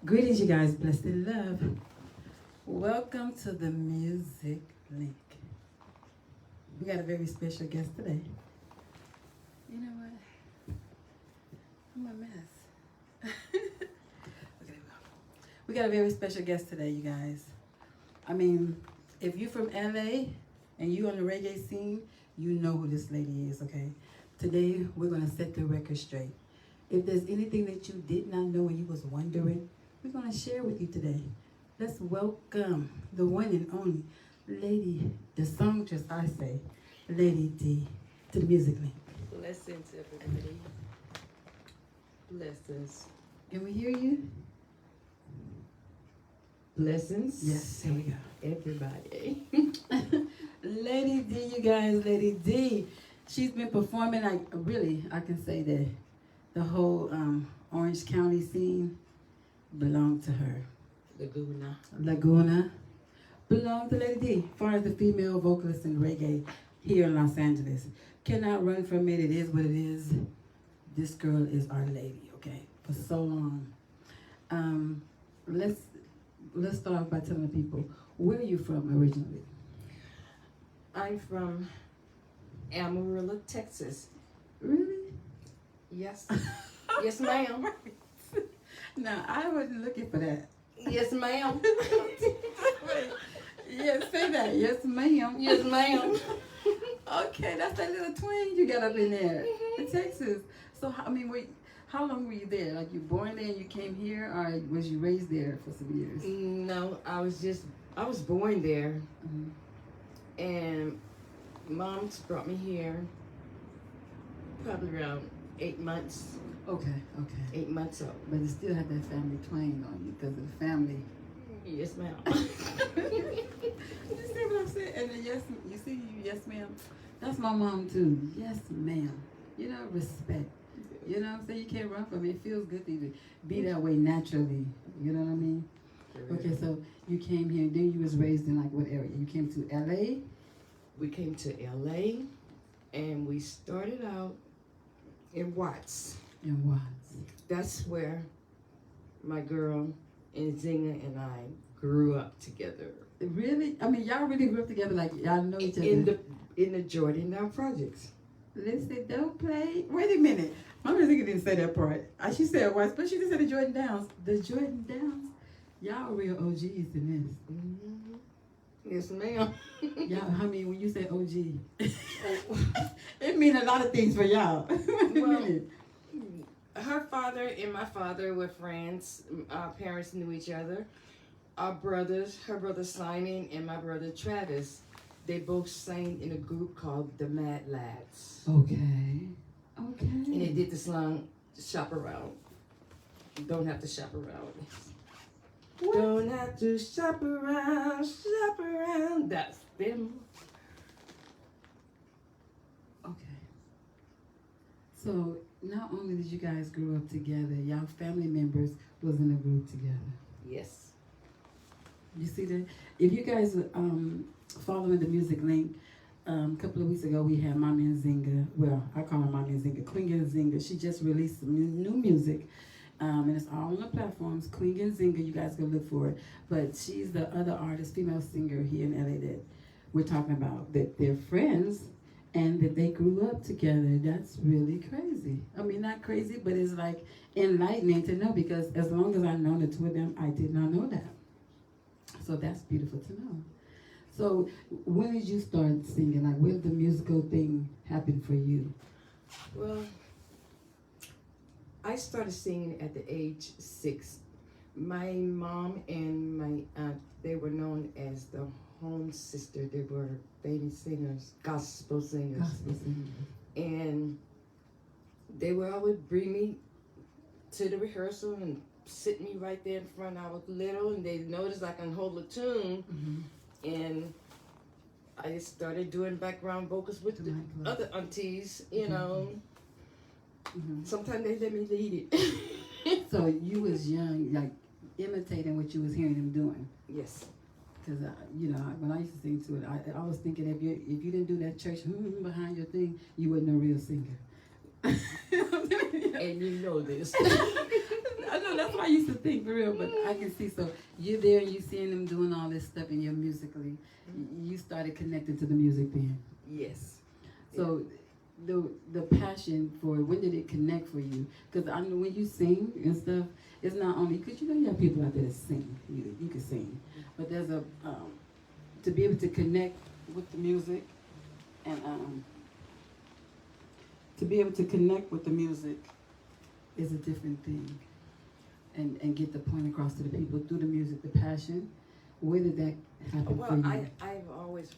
Greetings, you guys. Blessed in love. Welcome to the Music Link. We got a very special guest today. You know what? I'm a mess. Okay, we got a very special guest today, you guys. I mean, if you're from LA and you on the reggae scene, you know who this lady is, okay? Today, we're going to set the record straight. If there's anything that you did not know and you was wondering, we're going to share with you today. Let's welcome the one and only Lady, the songstress, I say, Ladee Dee, to the Music Link. Blessings, everybody. Blessings. Can we hear you? Blessings. Yes, here we go. Everybody. Ladee Dee, you guys, Ladee Dee. She's been performing, like, really, I can say that the whole Orange County scene belonged to her. Laguna belonged to Ladee Dee, as far as the female vocalist in reggae here in Los Angeles. Cannot run from it. It is what it is. This girl is our lady, okay, for so long. Let's start off by telling the people, where are you from originally? I'm from Amarillo, Texas. Really? Yes. Yes, ma'am. No, I wasn't looking for that. Yes, ma'am. Yes, say that. Yes, ma'am. Yes, ma'am. Okay, that's that little twin you got up in there in Texas. So, I mean, how long were you there? Like, you born there and you came here, or was you raised there for some years? No, I was born there. Mm-hmm. And Mom's brought me here probably around 8 months. Okay. 8 months old. But you still have that family twang on you because of the family. Yes, ma'am. You see what I'm saying? And then yes, ma'am. That's my mom too. Yes, ma'am. You know, respect. You know what I'm saying? You can't run from it. It feels good to even be that way naturally. You know what I mean? Sure. Okay, so you came here, then you was raised in like what area? You came to LA? We came to LA and we started out in Watts. In Watts. That's where my girl Nzinga and I grew up together. Really? I mean, y'all really grew up together, like y'all know each other? In the Jordan projects. Listen, don't play. Wait a minute. My music didn't say that part. She said Watts, but she just said the Jordan Downs. The Jordan Downs? Y'all real OGs in this. Mm-hmm. Yes, ma'am. Y'all, I mean, when you say OG, it means a lot of things for y'all. Well, her father and my father were friends. Our parents knew each other. Our brothers, her brother Simon and my brother Travis, they both sang in a group called the Mad Lads. Okay. And they did the song Shop Around. Don't have to shop around. What? Don't have to shop around. That's them. Okay. So not only did you guys grow up together, y'all family members was in a group together. Yes. You see that? If you guys following the Music Link, a couple of weeks ago we had Mommy Nzinga. Well, I call her Mommy Nzinga. Queen Nzinga. She just released some new music. And it's all on the platforms. Queen Nzinga, you guys go look for it. But she's the other artist, female singer here in LA that we're talking about. That they're friends and that they grew up together. That's really crazy. I mean, not crazy, but it's like enlightening to know, because as long as I've known the two of them, I did not know that. So that's beautiful to know. So when did you start singing? Like, when did the musical thing happen for you? Well, I started singing at the age 6. My mom and my aunt, they were known as the home sister. They were famous singers, gospel singers. And they would always bring me to the rehearsal and sit me right there in front. I was little and they noticed I can hold a tune. Mm-hmm. And I just started doing background vocals with the other aunties, you know. Mm-hmm. Sometimes they let me lead it. So you was young, like imitating what you was hearing them doing. Yes. Because when I used to sing to it, I was thinking if you didn't do that church behind your thing, you wasn't a real singer. And you know this. I know that's what I used to think for real, but I can see. So you're there and you seeing them doing all this stuff, and you're musically, you started connecting to the music then. Yes. So the passion for it, when did it connect for you? Because I know when you sing and stuff, it's not only because you have people out there that sing. You can sing, but there's a to be able to connect with the music and to be able to connect with the music is a different thing. And get the point across to the people through the music, the passion. Where did that happen for you? Well, I've always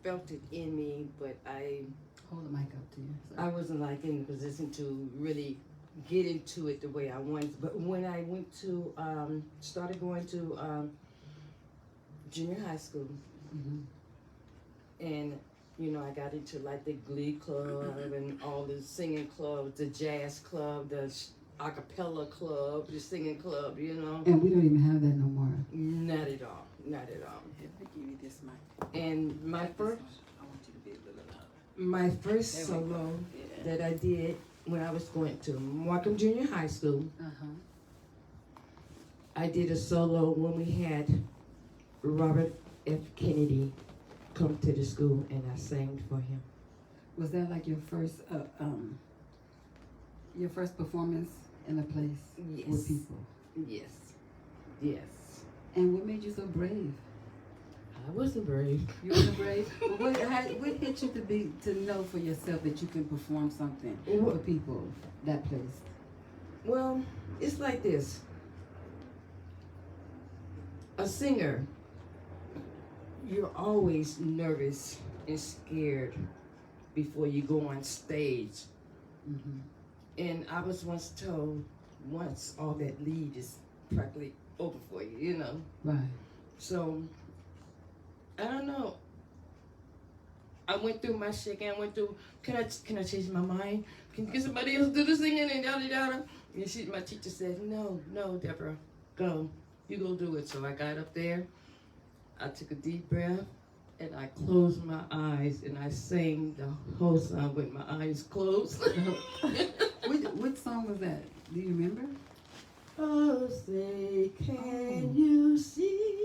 felt it in me, but Hold the mic up to you. I wasn't like in the position to really get into it the way I wanted. But when I went to, started going to junior high school, and I got into like the glee club and all the singing clubs, the jazz club, the a cappella club, the singing club, And we don't even have that no more. Not at all, not at all. Here, let me give you this mic. And my first, I want you to be a little louder. my first solo that I did when I was going to Markham Junior High School, I did a solo when we had Robert F. Kennedy come to the school, and I sang for him. Was that like your first performance in a place with people? Yes, yes. And what made you so brave? I wasn't brave. You wasn't brave? Well, what hit you to know for yourself that you can perform something for people that place? Well, it's like this. A singer, you're always nervous and scared before you go on stage. And I was once told, all that lead is practically over for you, Right. So, I don't know. I went through my shaking. I went through, can I change my mind? Can somebody else do the singing and yada yada? And my teacher said, no, Deborah, go. You go do it. So I got up there. I took a deep breath. And I closed my eyes and I sang the whole song with my eyes closed. What song was that? Do you remember? Oh, say, can you see?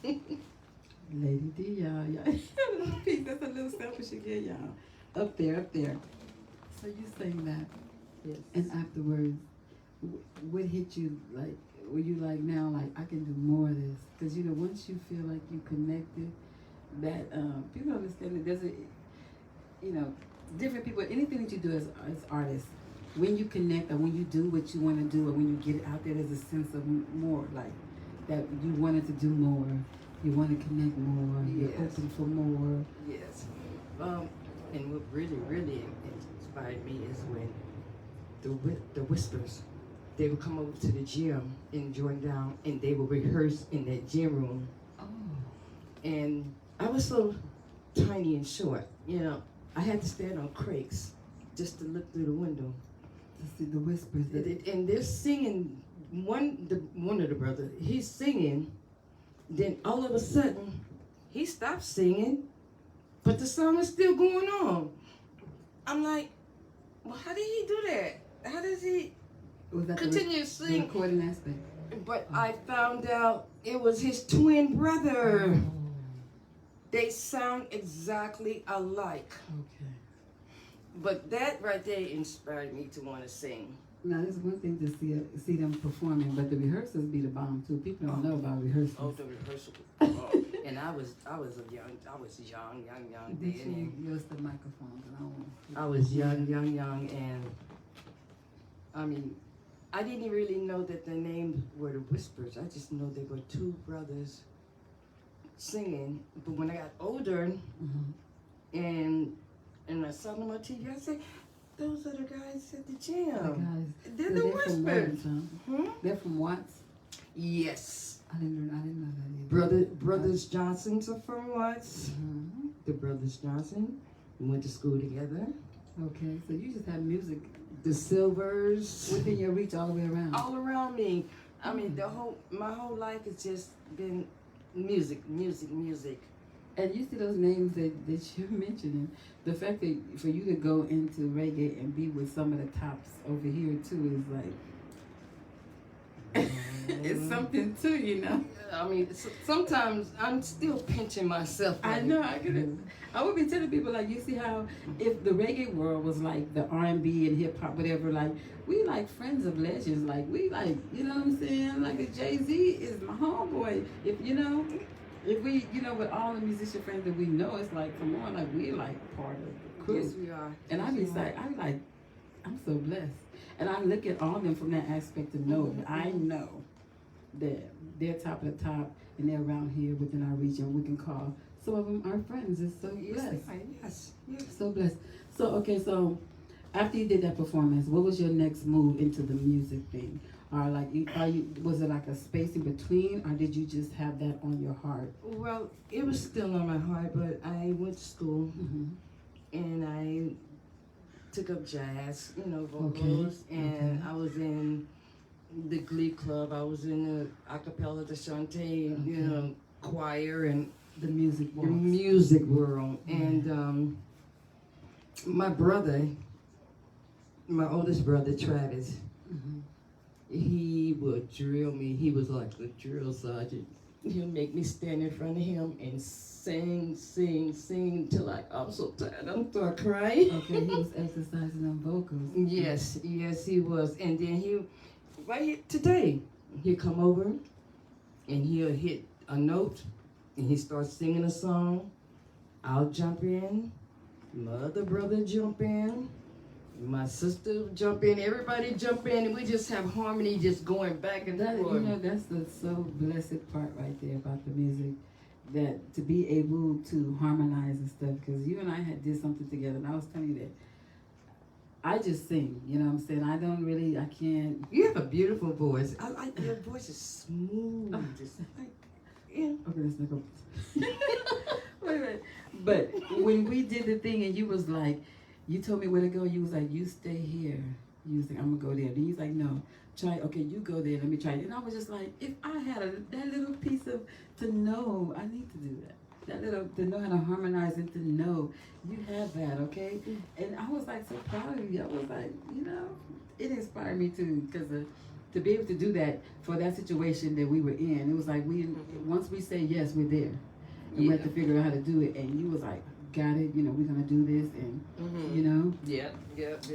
Ladee Dee, y'all. That's a little selfish again, y'all. Up there. So you sang that. Yes. And afterwards, what hit you like? Were you like now, like I can do more of this? Because once you feel like you connected, that people understand that there's different people. Anything that you do as artists, when you connect or when you do what you want to do, or when you get out there, there's a sense of more, like that you wanted to do more. You want to connect more. You're open for more. Yes. And what really, really inspired me is when the Whispers. They would come over to the gym in Jordan, and they would rehearse in that gym room. Oh. And I was so tiny and short, I had to stand on crates just to look through the window. To see the Whispers. And they're singing, one of the brothers, he's singing, then all of a sudden, he stopped singing, but the song is still going on. I'm like, well, how did he do that? How does he... Was that continue to the sing? recording aspect? But I found out it was his twin brother. Oh. They sound exactly alike. Okay. But that right there inspired me to want to sing. Now, it's one thing to see them performing, but the rehearsals be the bomb too. People don't know about rehearsals. Oh, the rehearsal. And I was young. Did then. you use the microphone? I was young, and I mean, I didn't really know that the names were the Whispers. I just know they were two brothers singing. But when I got older, and I saw them on TV, I said, those are the guys at the gym. They're the Whispers. They're from Watts? Yes. I didn't know that either. Brothers Johnsons are from Watts. The Brothers Johnson. We went to school together. Okay, so you just have music. The Silvers. Within your reach all the way around. All around me. I mean, my whole life has just been music. And you see those names that you're mentioning. The fact that for you to go into reggae and be with some of the tops over here too is like it's something too, you know. I mean, sometimes I'm still pinching myself. I know. I would be telling people like, you see how if the reggae world was like the R&B and hip hop, whatever, like we like friends of legends, like we like, you know what I'm saying? Like a Jay-Z is my homeboy. If you know, if we, you know, with all the musician friends that we know, it's like, come on, like we like part of the crew. Yes, we are. And I be like, I'm so blessed. And I look at all of them from that aspect to know that I know that they're top of the top and they're around here within our region. We can call some of them our friends. It's so blessed. Yes. So blessed. So, okay, so after you did that performance, what was your next move into the music thing? Or like, was it like a space in between, or did you just have that on your heart? Well, it was still on my heart, but I went to school and I took up jazz, you know, vocals, and I was in the Glee Club. I was in the acapella, the Shantae, you know, choir, and the music world. The music world. And my brother, my oldest brother, Travis, he would drill me. He was like the drill sergeant. He'll make me stand in front of him and sing till I'm so tired. I'm start crying. Okay, he was exercising on vocals. Yes, he was. And then today, he'll come over and he'll hit a note and he starts singing a song. I'll jump in. My other brother jump in. My sister jump in. Everybody jump in, and we just have harmony just going back and forth. You know, that's the so blessed part right there about the music, that to be able to harmonize and stuff. Because you and I had did something together, and I was telling you that I just sing. You know what I'm saying? I can't. You have a beautiful voice. Your voice is smooth. Okay, let's not go. Wait a minute. But when we did the thing, and you was like, you told me where to go. You was like, you stay here. You was like, I'm gonna go there. Then you was like, no, try. Okay, you go there. Let me try it. And I was just like, if I had that little piece of to know, I need to do that. That little to know how to harmonize and to know you have that. Okay. And I was like so proud of you. I was like, you know, it inspired me too, because to be able to do that for that situation that we were in, it was like once we say yes, we're there. And we had to figure out how to do it. And you was like, got it, you know, we're gonna do this, and you know. Yeah.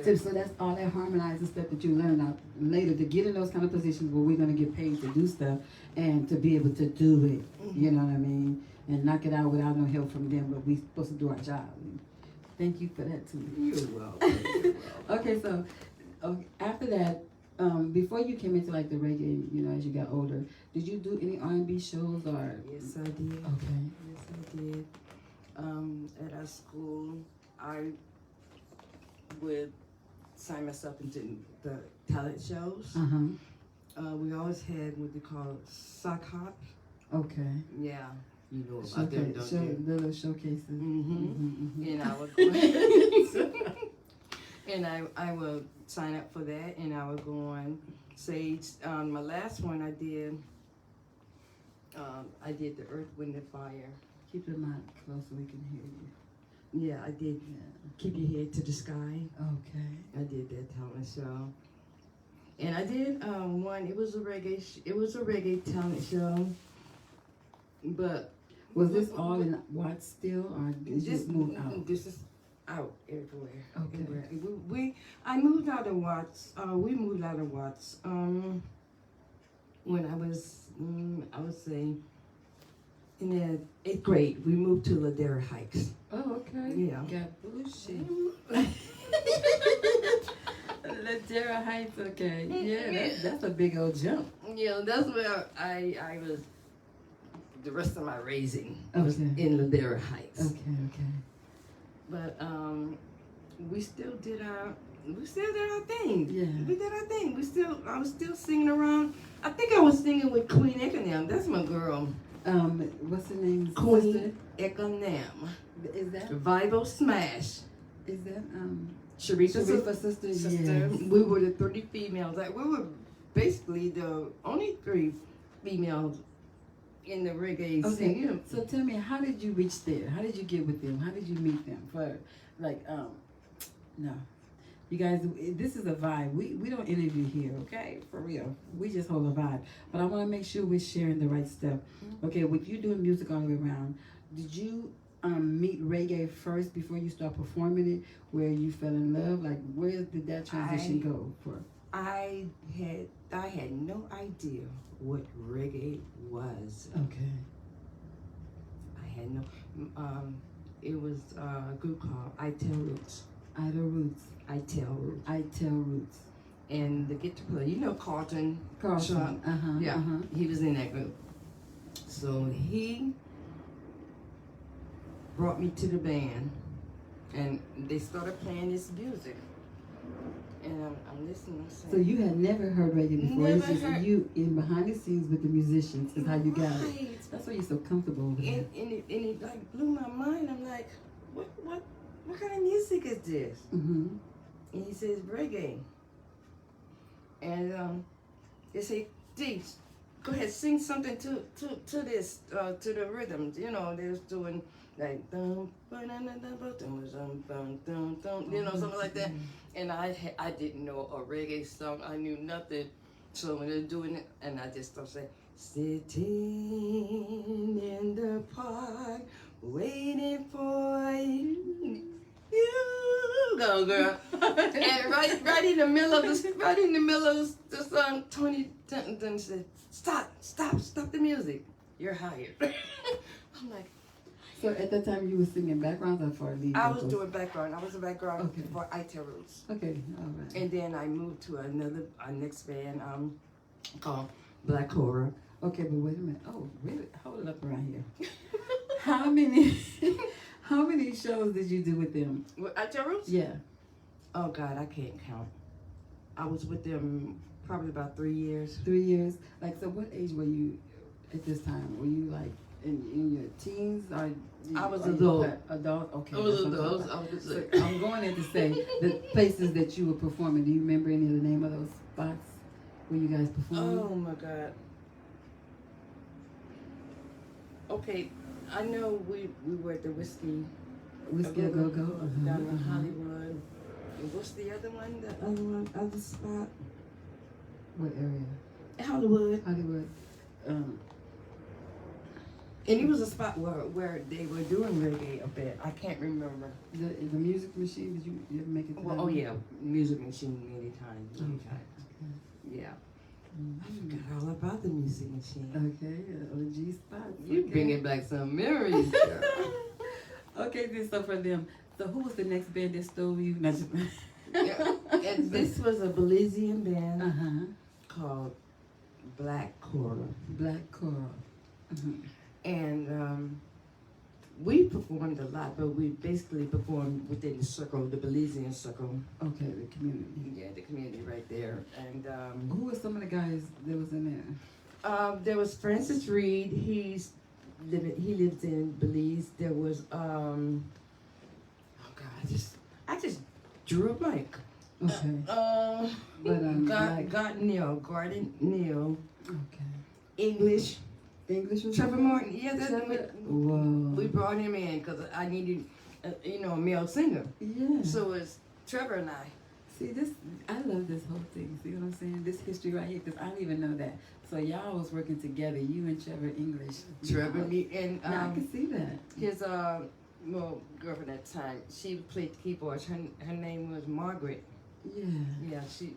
So that's all that harmonizing stuff that you learn out later to get in those kind of positions where we're gonna get paid to do stuff and to be able to do it. You know what I mean? And knock it out without no help from them, but we supposed to do our job. And thank you for that too. You're welcome. Okay, so after that, before you came into like the reggae, you know, as you got older, did you do any R&B shows or? Yes, I did. Okay. Yes, I did. At our school, I would sign myself into the talent shows. We always had what they call sock hop. Okay. Yeah, you know about them, don't you? Little showcases. And I would go and I would sign up for that, and I would go on stage. My last one I did the Earth, Wind, and Fire. Keep your mic close so we can hear you. Yeah, I did. Keep Your Head to the Sky. Okay. I did that talent show, and I did one. It was a reggae talent show. But was this all in Watts still, or did you move out? This is out everywhere. Okay. Everywhere. I moved out of Watts. We moved out of Watts when I was, I would say, in the 8th grade. We moved to Ladee Heights. Oh, okay. Yeah. Got bullshit. Ladee Heights, okay. Yeah, that's a big old jump. Yeah, that's where I was. The rest of my raising was Okay. in Ladee Heights. Okay. But we still did our thing. Yeah. We did our thing. I was still singing around. I think I was singing with Queen Ekanam. That's my girl. What's her name? Queen Ekanam. Is that Vivo Smash. Is that Sharifa's sister? sister. Yes. We were the 3 females. Like, we were basically the only 3 females in the reggae Okay. scene. You know, So tell me, how did you reach there? How did you get with them? How did you meet them? For like, no, you guys, this is a vibe. We don't interview here, okay? For real, we just hold a vibe. But I want to make sure we're sharing the right stuff. Okay, with you doing music all the way around, did you meet reggae first before you start performing it? Where you fell in love? Like, where did that transition go for? I had no idea what reggae was. Okay. I had no. It was a group called I Tell Roots. Idle Roots. I Tell Roots. I Tell Roots. And the guitar player, you know Carlton. Carlson. Yeah, he was in that group. So he brought me to the band, and they started playing this music. And I'm listening. I'm saying, So you had never heard reggae before. Never It's just heard. you in behind the scenes with the musicians is how you got it. Right. That's why you're so comfortable with it. And it like blew my mind. I'm like, what kind of music is this? Mm-hmm. And he says reggae. And they say, Dee, go ahead, sing something to this to the rhythm. You know, they was doing like dum dum dum dum dum dum, you know, something like that. And I didn't know a reggae song. I knew nothing. So when they're doing it, and I just started saying, sitting in the park, waiting for you. You go, girl. And right in the middle of the song, Tony Dunn said, stop the music. You're hired. I'm like, So at that time you were singing backgrounds or for lead I was vocals? doing background. I was a background Okay. for I Tell Roots. Okay, all right. And then I moved to our next band called Black Horror. Okay, but wait a minute. Oh, wait, hold it up around here. How many shows did you do with them? With I Tell Roots? Yeah. Oh God, I can't count. I was with them probably about 3 years. 3 years. Like, so what age were you at this time? Were you like in your teens or? I was or you adult. Adult. Okay. I was that's what I'm adult. talking I was about. like, So I'm going in to say the places that you were performing. Do you remember any of the name of those spots where you guys performed? oh my God. Okay, I know we were at the Whiskey Whiskey a Go Go. down in Hollywood. And what's the other one? The other spot? What area? Hollywood. Hollywood. And it was a spot where they were doing reggae a bit. I can't remember. The music machine. Did you ever make it to Well, that oh one? yeah, Music Machine many times. Many Okay. times. Yeah. I Mhm. forgot all about the Music Machine. Okay, OG spots. You okay. bringing back some memories, girl. Okay, then so for them. So who was the next band that stole you? Not just Yeah. And this was a Belizean band Uh-huh. called Black Coral. Black Coral. And we performed a lot, but we basically performed within the circle, the Belizean circle. Okay, the community. Yeah, the community right there. And Who were some of the guys that was in there? there was Francis Reed. He lives in Belize. There was oh God, I just drew a blank. Okay. But Garden Neal, okay. English. English was Trevor Martin. Yeah, Trevor? Whoa. we brought him in because I needed, a male singer. Yeah. So it's Trevor and I. See this, I love this whole thing. See what I'm saying? This history right here, because I didn't even know that. So y'all was working together, you and Trevor English. Trevor, Wow. me, and Now I can see that. his girlfriend at the time. She played the keyboards. Her name was Margaret. Yeah. Yeah, she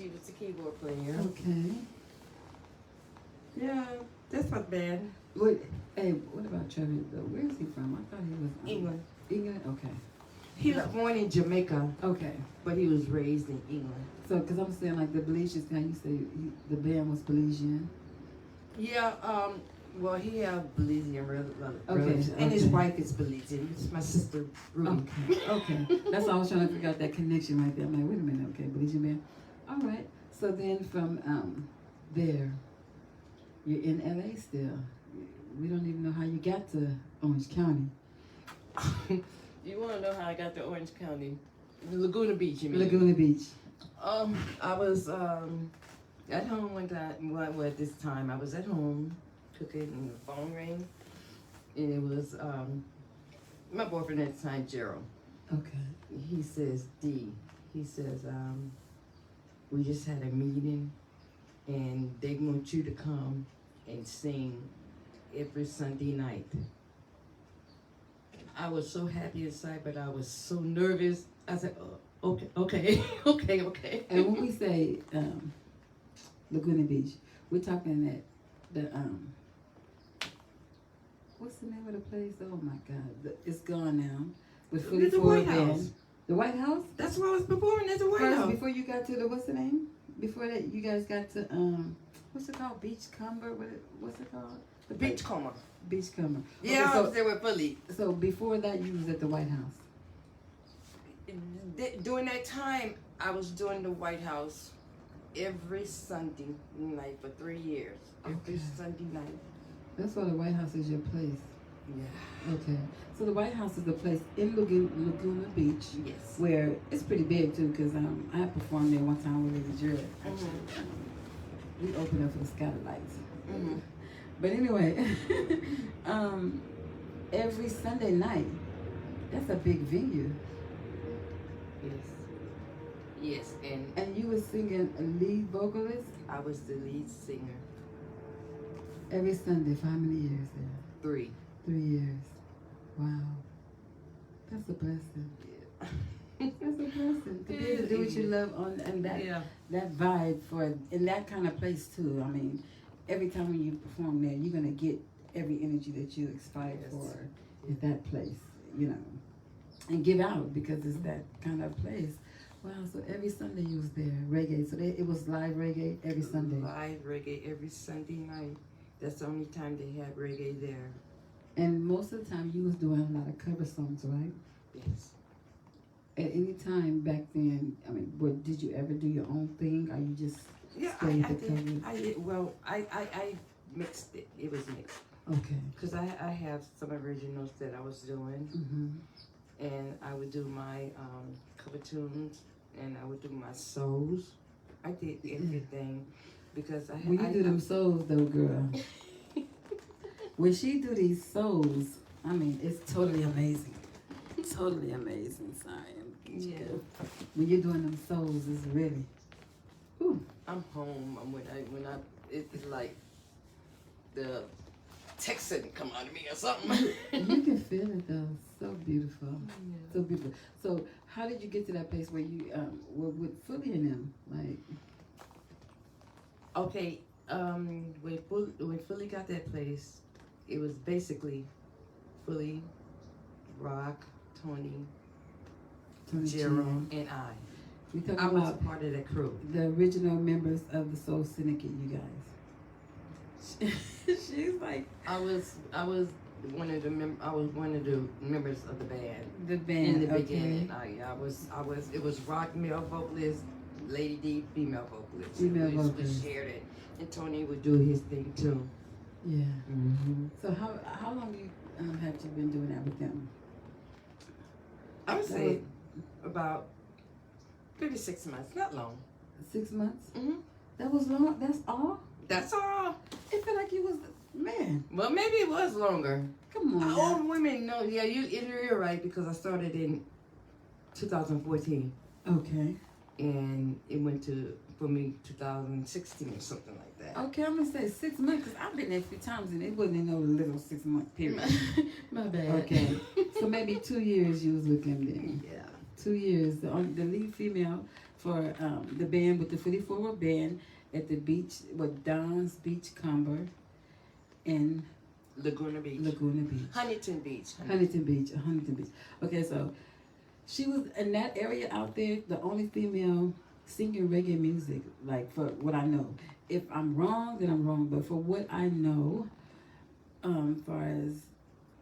was the keyboard player. Okay. Yeah, that's not bad. Wait, hey, what about Trevor though? Where is he from? I thought he was England. England? Okay. He was born in Jamaica, Okay. but he was raised in England. So, because I'm saying like the Belizeans, how you say the band was Belizean. Yeah, well, he have Belizean relatives, Okay, and his okay. wife is Belizean. It's my sister, Ruby. Okay. That's why I was trying to figure out that connection right there. I'm like, wait a minute, okay, Belizean band. All right. So then from there, you're in LA still. We don't even know how you got to Orange County. You want to know how I got to Orange County? Laguna Beach, you mean? Laguna Beach. I was at home one time. Well, at this time, I was at home, cooking, and the phone rang, and it was my boyfriend at the time, Gerald. Okay. He says, Dee, he says, we just had a meeting, and they want you to come and sing every Sunday night. I was so happy inside, but I was so nervous. I said, oh, okay. And when we say Laguna Beach, we're talking at the what's the name of the place? Oh my God, it's gone now. With The White House. The White House. That's where I was performing at the White First, House. before you got to the what's the name? Before that, you guys got to what's it called? Beachcomber. What's it called? The Beachcomber. Beachcomber. Yeah, Okay, I was there with Philly. So before that, you was at the White House. During that time, I was doing the White House every Sunday night for 3 years. Every Okay. Sunday night. That's why the White House is your place. Yeah. Okay. So the White House is the place in Laguna Beach Yes. where it's pretty big too, because I had performed there one time with Lady Jury. We opened up for the Skylights. Mm-hmm. But anyway, every Sunday night, that's a big venue. Yes. Yes, and And you were singing a lead vocalist I was the lead singer. every Sunday for how many years there? 3. 3 years. Wow. That's a blessing. Yeah. That's a blessing. To be able to do what you love on and that vibe for in that kind of place too. I mean, every time when you perform there, you're gonna get every energy that you aspire Yes. for at that place, you know. And give out because it's that kind of place. Wow, so every Sunday you was there, reggae. So it was live reggae every Sunday. Live reggae every Sunday night. That's the only time they had reggae there. And most of the time you was doing a lot of cover songs, right? Yes. At any time back then, I mean, did you ever do your own thing, or you just Yeah, stayed I the cover? did. I did. Well, I mixed it. It was mixed. Okay. Because I have some originals that I was doing. Mm-hmm. And I would do my cover tunes, and I would do my souls. I did everything because When you do them souls, though, girl, when she do these souls, I mean, it's totally amazing. Totally amazing. Sorry. Yeah. When you're doing them souls, it's really. Whew. I'm home. It's like the Texan come out of me or something. You can feel it though. So beautiful. Yeah. So beautiful. So, how did you get to that place where you were with Fully and them? Like. Okay. When Philly got that place, it was basically Philly, Rock, Tony, Jerome, and I. We talking I was about a part of that crew. the original members of the Soul Syndicate, you guys. She's like I was one of the members of the band. the band In the okay. beginning. It was rock male vocalist, Ladee Dee female vocalist. Female we vocalist. shared it, and Tony would do his thing too. Yeah. Mm-hmm. So how long you have you been doing that with them? I would say about 36 months, not long. 6 months? Mm-hmm. That was long. That's all. That's all. It felt like you was man. Well, maybe it was longer. Come on. now. All women know. Yeah, you're right because I started in 2014, Okay. and it went to for me 2016 or something like that. Okay, I'm gonna say 6 months because I've been there a few times and it wasn't in no little 6 month period. My bad. Okay. So maybe 2 years you was with them then. Yeah. 2 years. The lead female for the band with the 54 band at the beach with Don's Beachcomber in Laguna Beach. Laguna Beach. Huntington Beach. Huntington Beach. Okay, so she was in that area out there, the only female singing reggae music, like for what I know. If I'm wrong, then I'm wrong. But for what I know, far as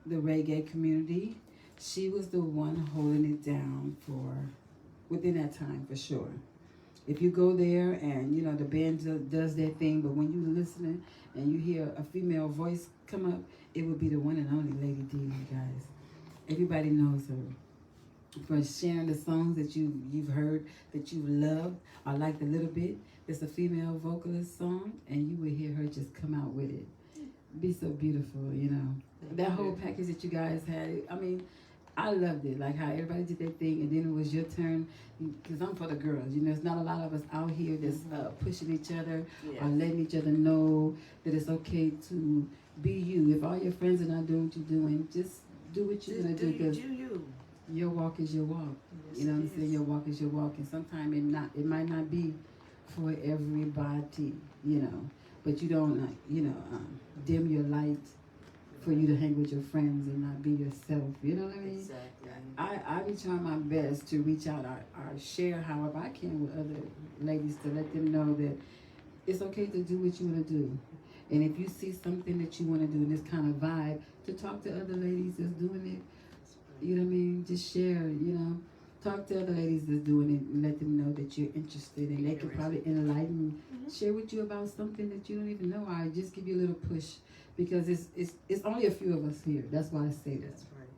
the reggae community, she was the one holding it down for within that time for sure. If you go there and you know the band does their thing, but when you listening and you hear a female voice come up, it would be the one and only Ladee Dee, you guys. Everybody knows her for sharing the songs that you've heard that you loved or liked a little bit. It's a female vocalist song, and you would hear her just come out with it. be so beautiful, you know. That whole package that you guys had, I mean, I loved it. Like how everybody did their thing, and then it was your turn. Because I'm for the girls, you know. There's not a lot of us out here that's pushing each other or letting each other know that it's okay to be you. If all your friends are not doing what you're doing, just do what you're gonna do. Because your walk is your walk. Yes, You know what I'm saying? Your walk is your walk, and sometimes it might not be for everybody, you know. But you don't, dim your light for you to hang with your friends and not be yourself. You know what I mean? Exactly. I be trying my best to reach out or share however I can with other ladies to let them know that it's okay to do what you want to do. And if you see something that you want to do in this kind of vibe, to talk to other ladies that's doing it. You know what I mean? Just share, you know. Talk to other ladies that's doing it and let them know that you're interested, and they can probably enlighten, share with you about something that you don't even know. I just give you a little push because it's only a few of us here. That's why I say that. That's right.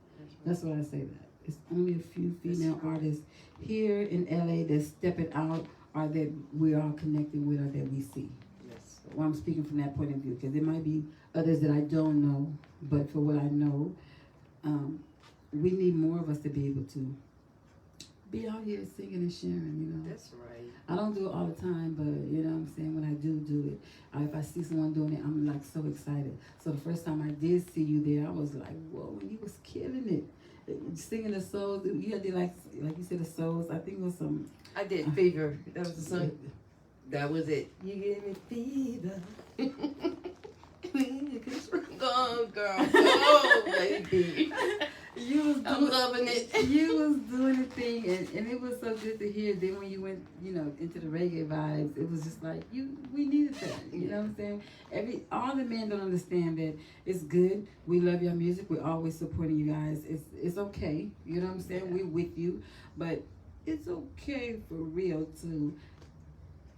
That's why I say that. It's only a few female artists here in LA that's stepping out or that we are connected with or that we see. Yes. Well, I'm speaking from that point of view because there might be others that I don't know, but for what I know, we need more of us to be able to be out here singing and sharing, you know. That's right. I don't do it all the time, but you know what I'm saying, when I do it, if I see someone doing it, I'm like so excited. So the first time I did see you there, I was like, whoa, you was killing it. Singing the souls, you did like you said, the souls. I think it was some. I did Fever. That was the song. That was it. You give me fever. Go, girl, go, baby. I'm loving it. You was doing the thing, and it was so good to hear. Then when you went, you know, into the reggae vibes, it was just like we needed that. You know what I'm saying? All the men don't understand that it's good. We love your music. We're always supporting you guys. It's okay. You know what I'm saying? Yeah. We're with you, but it's okay for real to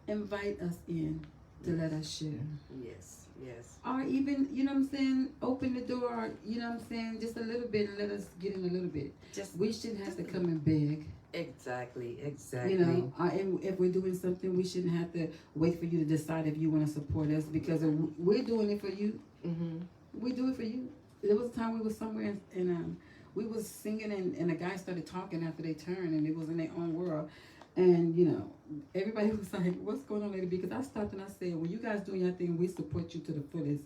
invite us in to let us share. Yes. Yes. Or even, you know what I'm saying, open the door, you know what I'm saying, just a little bit and let us get in a little bit. We shouldn't have to come and beg. Exactly. You know, and if we're doing something, we shouldn't have to wait for you to decide if you want to support us, because we're doing it for you. Mm-hmm. We do it for you. There was a time we was somewhere and we was singing and a guy started talking after they turned, and it was in their own world. And, you know, everybody was like, what's going on, Ladee? Because I stopped and I said, when you guys doing your thing, we support you to the fullest.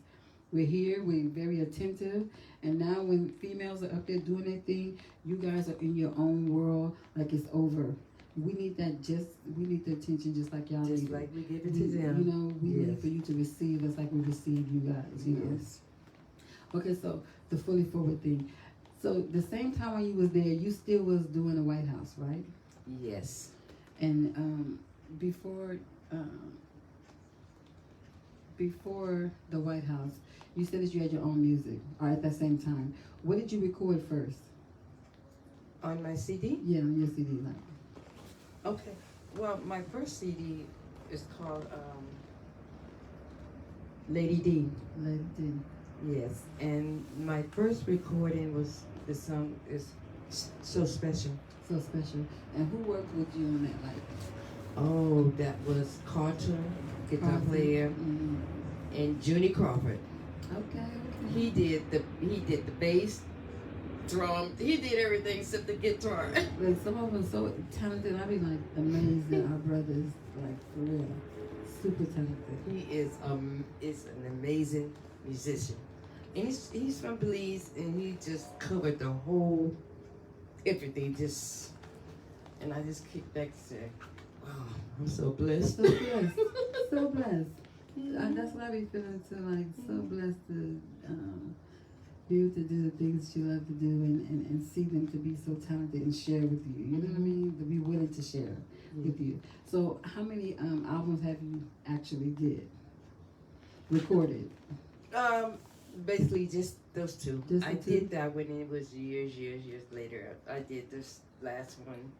We're here, we're very attentive. And now when females are up there doing their thing, you guys are in your own world like it's over. We need the attention just like y'all need. Just like we give it to them. You know, we need for you to receive us like we receive you guys, you know. Yes. Okay, so the fully forward thing. So the same time when you was there, you still was doing the White House, right? Yes. And before the White House, you said that you had your own music, or at that same time. What did you record first? On my CD? Yeah, on your CD. Like. Okay. Well, my first CD is called Ladee Dee. Ladee Dee. Yes. And my first recording was, the song is So Special. So Special. And who worked with you on that? Like, oh, that was Carter, guitar player, and Junie Crawford. Okay. He did the bass, drum. He did everything except the guitar. Like, some of them so talented. I be like amazed at our brothers. Like, for real, super talented. He is an amazing musician, and he's from Belize, and he just covered the whole. Everything and I just kicked back and said, wow, I'm so blessed. So blessed. So blessed. That's what I be feeling too, like so blessed to be able to do the things that you love to do and see them to be so talented and share with you. You know what I mean? To be willing to share with you. So how many albums have you actually recorded? Basically just those two. Just I the two? did that when it was years later. I did this last one,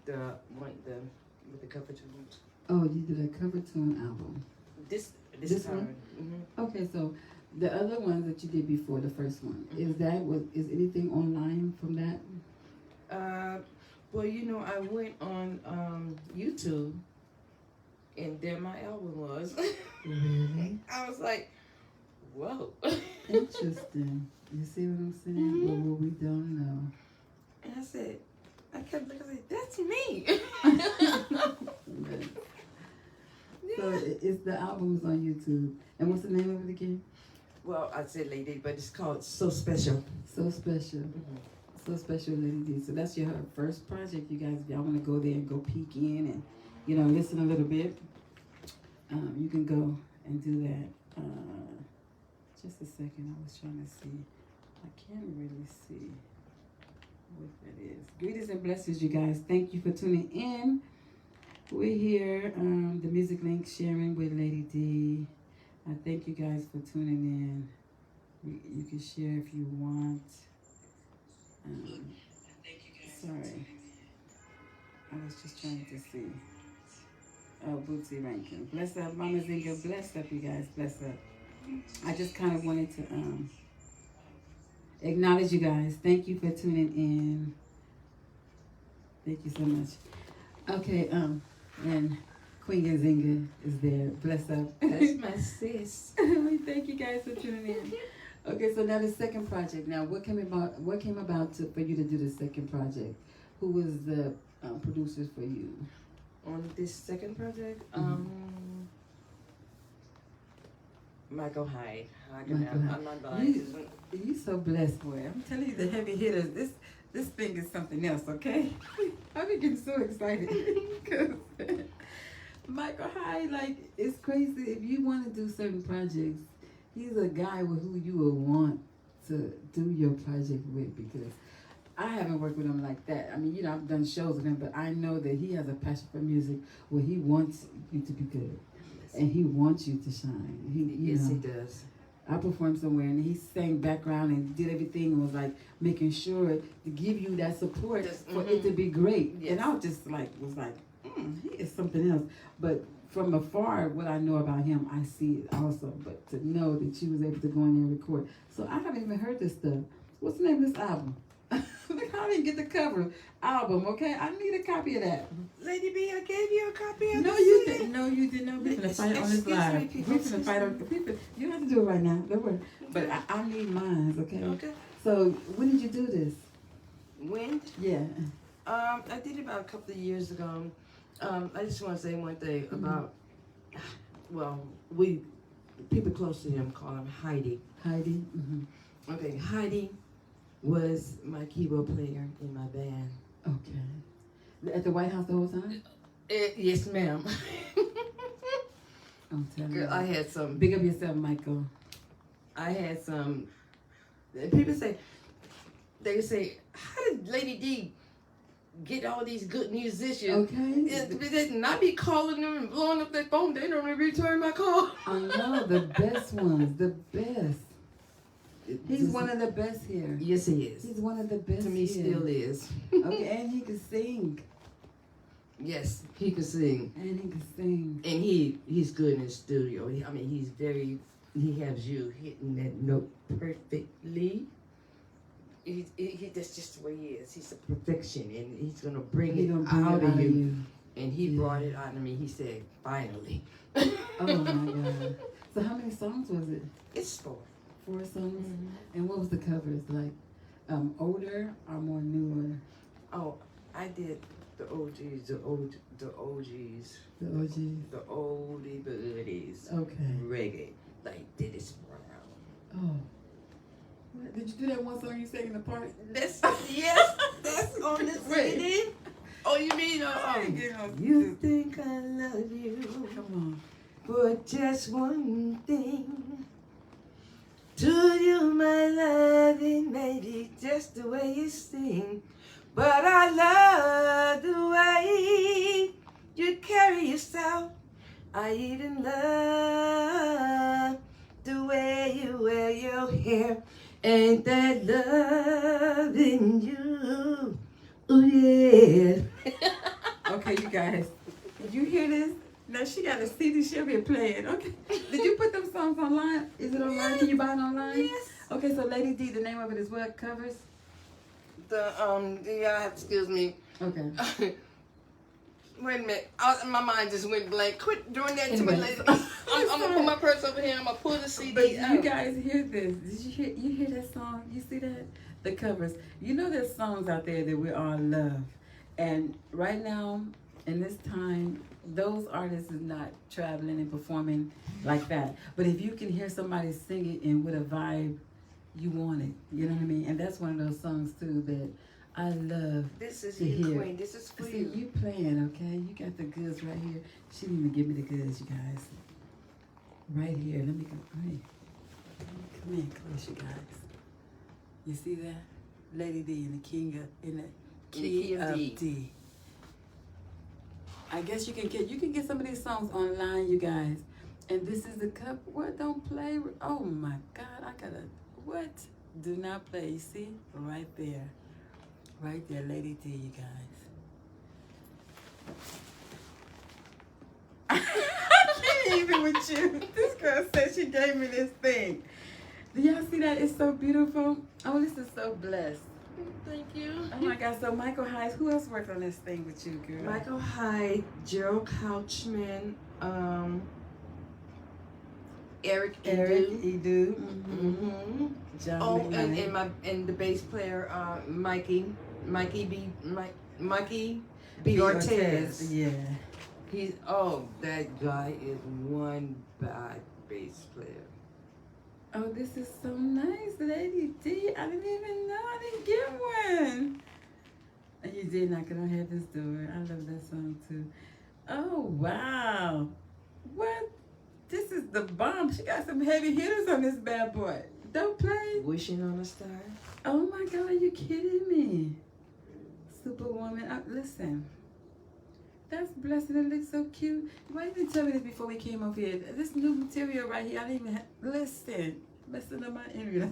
with the cover tunes. Oh, you did a cover tune album. This time. One? Mm-hmm. Okay, so the other ones that you did before the first one, is anything online from that? Well, you know, I went on YouTube, and there my album was. Mm-hmm. I was like, whoa. Interesting. You see what I'm saying? But what we don't know. And I said, I kept looking, I said, that's me. But, so it's the album's on YouTube. And what's the name of it again? Well, I said Ladee Dee, but it's called So Special. So Special. So Special, Ladee Dee. So that's your first project, you guys. If y'all want to go there and go peek in and, you know, listen a little bit, you can go and do that. Just a second. I was trying to see. I can't really see what that is. Greetings and blessings, you guys. Thank you for tuning in. We're here, the Music Link, sharing with Ladee Dee. I thank you guys for tuning in. You can share if you want. Sorry. I was just trying to see. Oh, Bootsy Rankin. Bless up, Mama Zinga. Bless up, you guys. Bless up. I just kind of wanted to acknowledge you guys. Thank you for tuning in. Thank you so much. Okay, and Queen Zinga is there. Bless up. That's my sis. We thank you guys for tuning in. Okay, so now the second project. Now, what came about for you to do the second project? Who was the producers for you? On this second project, Michael Hyde. I'm not lying. You so blessed, boy. I'm telling you, the heavy hitters. This thing is something else. Okay, I'm getting so excited because Michael Hyde, like, it's crazy. If you want to do certain projects, he's a guy with who you would want to do your project with, because I haven't worked with him like that. I mean, you know, I've done shows with him, but I know that he has a passion for music where he wants you to be good. And he wants you to shine. He does. I performed somewhere and he sang background and did everything and was like making sure to give you that support for it to be great. Yes. And I was just like, he is something else. But from afar, what I know about him, I see it also. But to know that she was able to go in there and record. So I haven't even heard this stuff. What's the name of this album? Look, I didn't get the cover album, okay? I need a copy of that. Ladee B, I gave you a copy of No, you didn't. No, you did not. We're going to fight on this live. We're going to fight on people. You don't have to do it right now. Don't worry. But I need mine, okay? Okay. So, when did you do this? When? Yeah. I did it about a couple of years ago. I just want to say one thing about, well, people close to him call him Heidi. Heidi? Okay, Heidi was my keyboard player in my band. Okay. At the White House the whole time? Yes, ma'am. I'm telling Girl, you. I had some. Big up yourself, Michael. I had some. People say, they say, how did Ladee Dee get all these good musicians? Okay. And I be calling them and blowing up their phone. They don't return my call. I know, the best ones, the best. He's one of the best here. Yes, he is. He's one of the best. To me, here. still is. Okay, and he can sing. Yes, he can sing. And he can sing. And he's good in the studio. He has you hitting that note perfectly. That's just the way he is. He's a perfection, and he's gonna bring it out of you. And he brought it out of me. He said, "Finally." Oh my God! So how many songs was it? It's 4. 4 songs. And what was the covers like? Older or more newer? Oh, I did the OGs, the OGs, the OGs, the oldie goodies. Okay. Reggae, like Dennis Brown. Oh. What? Did you do that one song you sang in the park? That's that's on the CD. Oh, you mean you think I love you? Come on. For just one thing. To you, my loving lady, just the way you sing. But I love the way you carry yourself. I even love the way you wear your hair. Ain't that loving you? Oh, yeah. Okay, you guys, did you hear this? No, she got a CD she'll be playing. Okay. Did you put them songs online? Is it online? Can you buy it online? Yes. Okay, so Ladee Dee, the name of it is what? Covers? Excuse me. Okay. Wait a minute. My mind just went blank. Quit doing that to me, Anyways. lady. I'm gonna put my purse over here. I'm gonna pull the CD But out. you guys hear this? Did you hear that song? You see that? The covers. You know there's songs out there that we all love. And right now, in this time, those artists is not traveling and performing like that. But if you can hear somebody sing it and with a vibe, you want it. You know what I mean? And that's one of those songs too that I love. This is to you, hear. Queen. This is for See, you. you playing, okay? You got the goods right here. She didn't even give me the goods, you guys. Right here. Let me go. Hey. Come in close, you guys. You see that? Ladee Dee in the key of D. I guess you can get some of these songs online, you guys. And this is the cup. What? Don't play. Oh my God! I gotta. What? Do not play. You see? Right there. Right there, Ladee Dee, you guys. I can't even with you. This girl said she gave me this thing. Do y'all see that? It's so beautiful. Oh, this is so blessed. Thank you. Oh my God. So Michael Hyde, who else worked on this thing with you, girl? Michael Hyde, Gerald Couchman, Eric Edu. Mm-hmm. John Oh, McKnight. and the bass player, Mikey B. Ortez. Yeah. That guy is one bad bass player. Oh, this is so nice, Ladee Dee. I didn't even know. I didn't get one. You did knock it on Heaven's Door. I love that song too. Oh, wow. What? This is the bomb. She got some heavy hitters on this bad boy. Don't play. Wishing on a Star. Oh my God, are you kidding me? Superwoman. Listen. That's blessed. It looks so cute. Why didn't you tell me this before we came over here? This new material right here, I didn't even listen. Messing up my interview.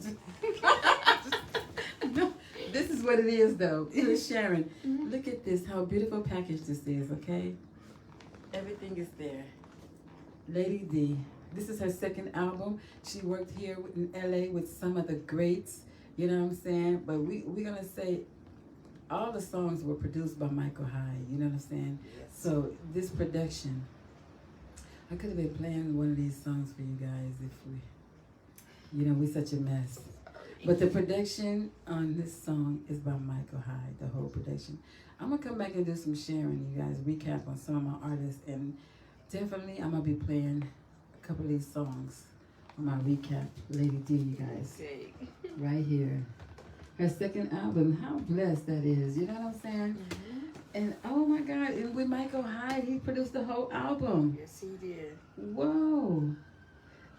No, this is what it is though. Sharon, look at this, how beautiful package this is, okay? Everything is there. Ladee Dee. This is her second album. She worked here in LA with some of the greats, you know what I'm saying? But we're gonna say all the songs were produced by Michael Hyde, you know what I'm saying? Yes. So this production, I could have been playing one of these songs for you guys if we're such a mess. But the production on this song is by Michael Hyde, the whole production. I'm gonna come back and do some sharing, you guys, recap on some of my artists, and definitely I'm gonna be playing a couple of these songs on my recap, Ladee Dee, you guys. Okay. Right here. Her second album, how blessed that is, you know what I'm saying? Mm-hmm. And oh my God, and with Michael Hyde, he produced the whole album. Yes, he did. Whoa.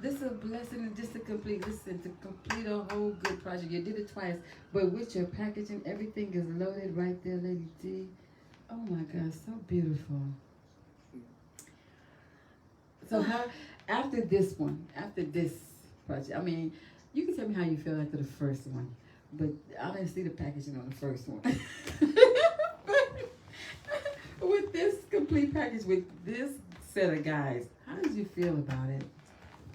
This is a blessing and just to complete a whole good project. You did it twice, but with your packaging, everything is loaded right there, Ladee Dee. Oh my God, so beautiful. So how, after this project, I mean, you can tell me how you feel after the first one, but I didn't see the packaging on the first one. But with this complete package, with this set of guys, how did you feel about it?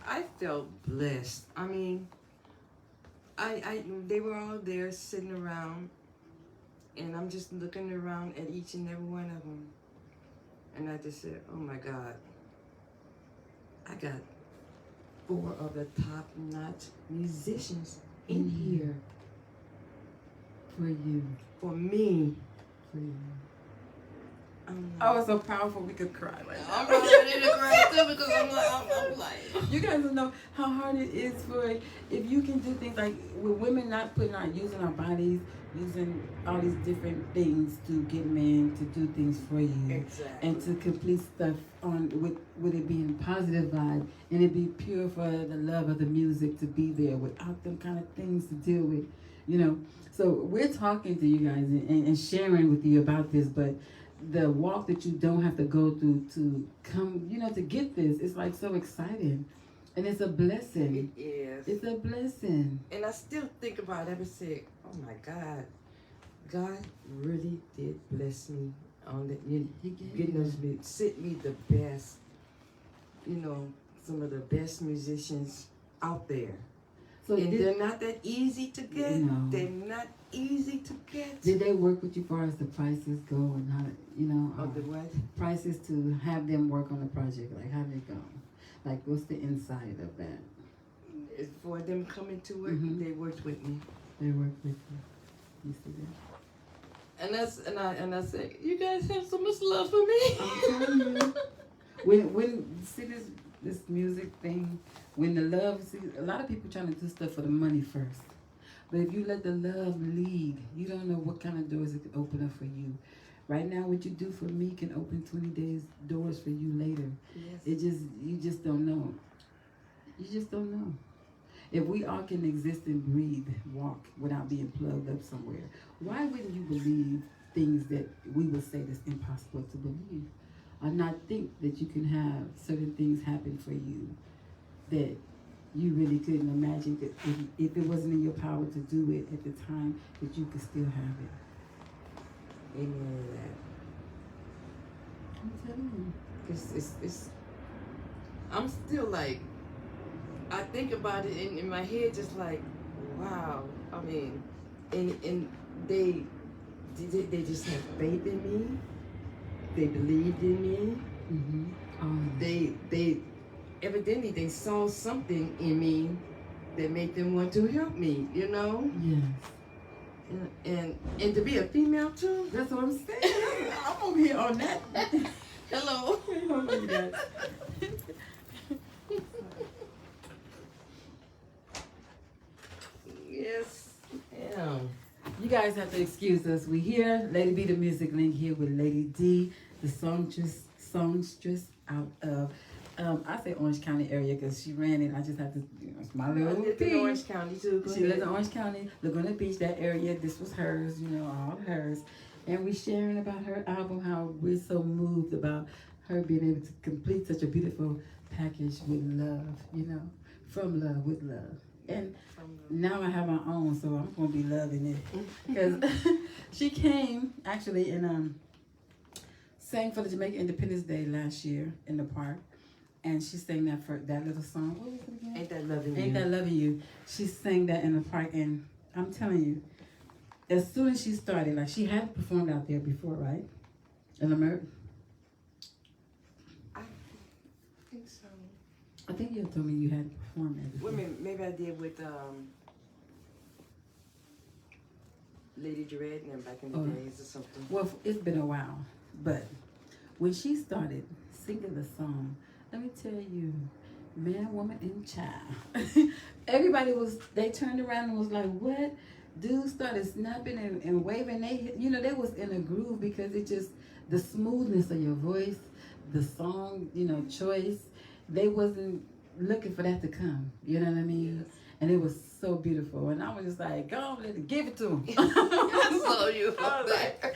I felt blessed. I mean, they were all there sitting around, and I'm just looking around at each and every one of them, and I just said, "Oh my God, I got 4 of the top-notch musicians in here For you. for me." For you. Oh, it's so powerful we could cry right now. I'm ready to cry too because I'm like, You guys don't know how hard it is for if you can do things like with women not using our bodies, using all these different things to get men to do things for you. Exactly. And to complete stuff on with it being positive vibe and it be pure for the love of the music to be there without them kind of things to deal with, you know. So we're talking to you guys and sharing with you about this, but the walk that you don't have to go through to come, to get this, it's like so exciting. And it's a blessing. It is. It's a blessing. And I still think about it and say, oh my God, God really did bless me on the, sent me the best, some of the best musicians out there. So and they're not that easy to get. No. They're not easy to get. Did they work with you as far as the prices go and how, Of the what? prices to have them work on the project? Like, how did it go? Like, what's the inside of that? For them coming to work, Mhm. they worked with me. They work with you. You see that? And I said, you guys have so much love for me. I'm telling you. When see this music thing, when the love, see, a lot of people trying to do stuff for the money first. But if you let the love lead, you don't know what kind of doors it can open up for you. Right now, what you do for me can open 20 days doors for you later. Yes. You just don't know. You just don't know. If we all can exist and breathe, walk without being plugged up somewhere, why wouldn't you believe things that we would say that's impossible to believe? Or not think that you can have certain things happen for you that you really couldn't imagine that if it wasn't in your power to do it at the time, that you could still have it. Amen to that. I'm telling you. It's I'm still like, I think about it in my head, just like, wow. I mean, and they just had faith in me. They believed in me. Mm-hmm. They evidently they saw something in me that made them want to help me. Yes. And to be a female too. That's what I'm saying. I'm over here on that. Hello. Yes. Yeah. You guys have to excuse us. We here, Ladee Dee, the music link here with Ladee Dee, the songstress out of, I say Orange County area because she ran it. I just have to, it's my I little lived in Orange County too. Go She ahead. lives in Orange County, Laguna Beach, that area. This was hers, all hers. And we sharing about her album, how we're so moved about her being able to complete such a beautiful package with love, from love, with love. And now I have my own, so I'm gonna be loving it. Because she came actually and sang for the Jamaica Independence Day last year in the park, and she sang that little song. What was it again? Ain't that loving you? Ain't That Loving You? She sang that in the park, and I'm telling you, as soon as she started, like she hadn't performed out there before, right? In America. I think so. I think you told me you had performed there before. Wait a minute, maybe I did with Lady Dread and them back in the days or something. Well, it's been a while, but when she started singing the song, let me tell you, man, woman, and child, they turned around and was like, what? Dudes started snapping and waving. They was in a groove because it just, the smoothness of your voice, the song, choice, they wasn't looking for that to come. You know what I mean? Yes. And it was so beautiful. And I was just like, go on, give it to them. I saw you up there.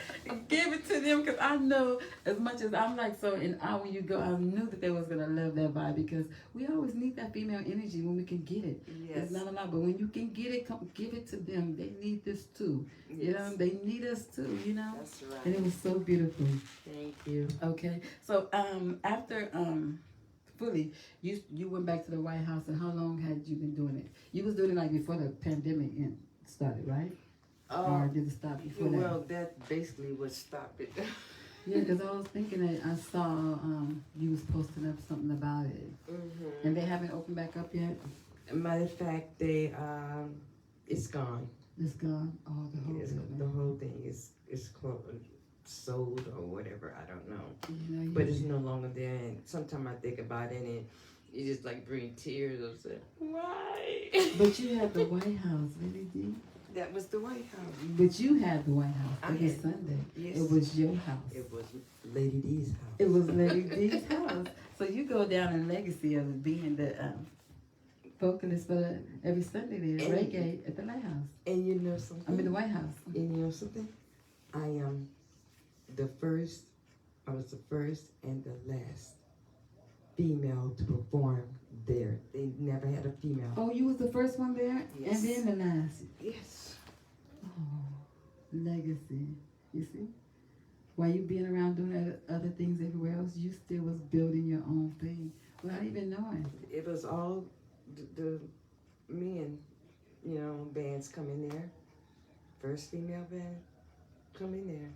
Give it to them, because I know as much as I'm like so in awe when you go, I knew that they was going to love that vibe, because we always need that female energy when we can get it. Yes. It's not a lot, but when you can get it, come give it to them. They need this too. Yes. They need us too, That's right. And it was so beautiful. Thank you. Okay, so after fully, you went back to the White House, and how long had you been doing it? You was doing it like before the pandemic started, right? Or did it stop before that? Well, that basically would stop it. Yeah, because I was thinking that I saw you was posting up something about it, and they haven't opened back up yet. Matter of fact, it's gone. It's gone. Oh, the whole The whole thing is closed, sold or whatever. I don't know. You But it's no longer there. And sometimes I think about it, and you just like bring tears. I say, why? But you had the White House, Ladee Dee. That was the White House. But you had the White House I every had- Sunday. Yes. It was your house. It was Lady Dee's house. It was Ladee Dee's house. So you go down in legacy of being the vocalist for every Sunday there, And- reggae at the Lighthouse. And you know something? The White House. And you know something? I am the first. I was the first and the last female to perform there. They never had a female. Oh, you was the first one there? Yes. And then the last. Yes. Oh, legacy. You see? While you being around doing other things everywhere else, you still was building your own thing without even knowing. It was all the me bands come in there. First female band come in there.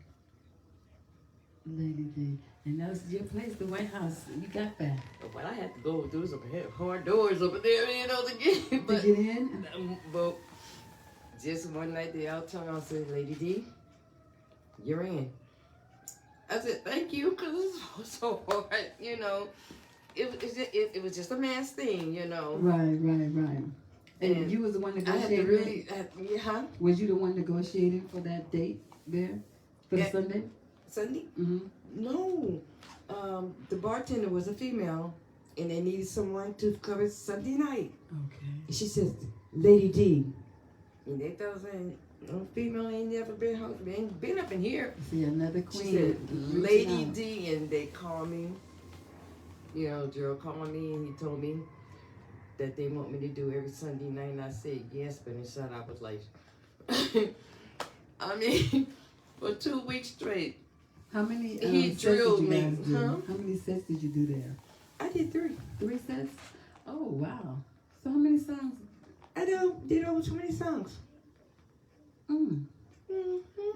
Ladee Dee. And that's your place, the White House. You got that. But I had to go through some hard doors over there, to get To get in? But just one night they all told me, I said, Ladee Dee, you're in. I said, thank you, because it was so hard, It was just a man's thing, Right. And you was the one I had negotiating? to really, Was you the one negotiating for that date there? For the Sunday? Sunday? Mm-hmm. No. The bartender was a female, and they needed someone to cover Sunday night. Okay. And she said, Ladee Dee. And they thought, no female ain't never been up in here. See, another queen. She said, Ladee Dee, and they called me. Gerald called me, and he told me that they want me to do every Sunday night, and I said yes, but inside I was like, for 2 weeks straight. How many he sets drilled did you me. guys do? Huh? How many sets did you do there? I did 3. 3 sets? Oh, wow. So how many songs? I did over 20 songs.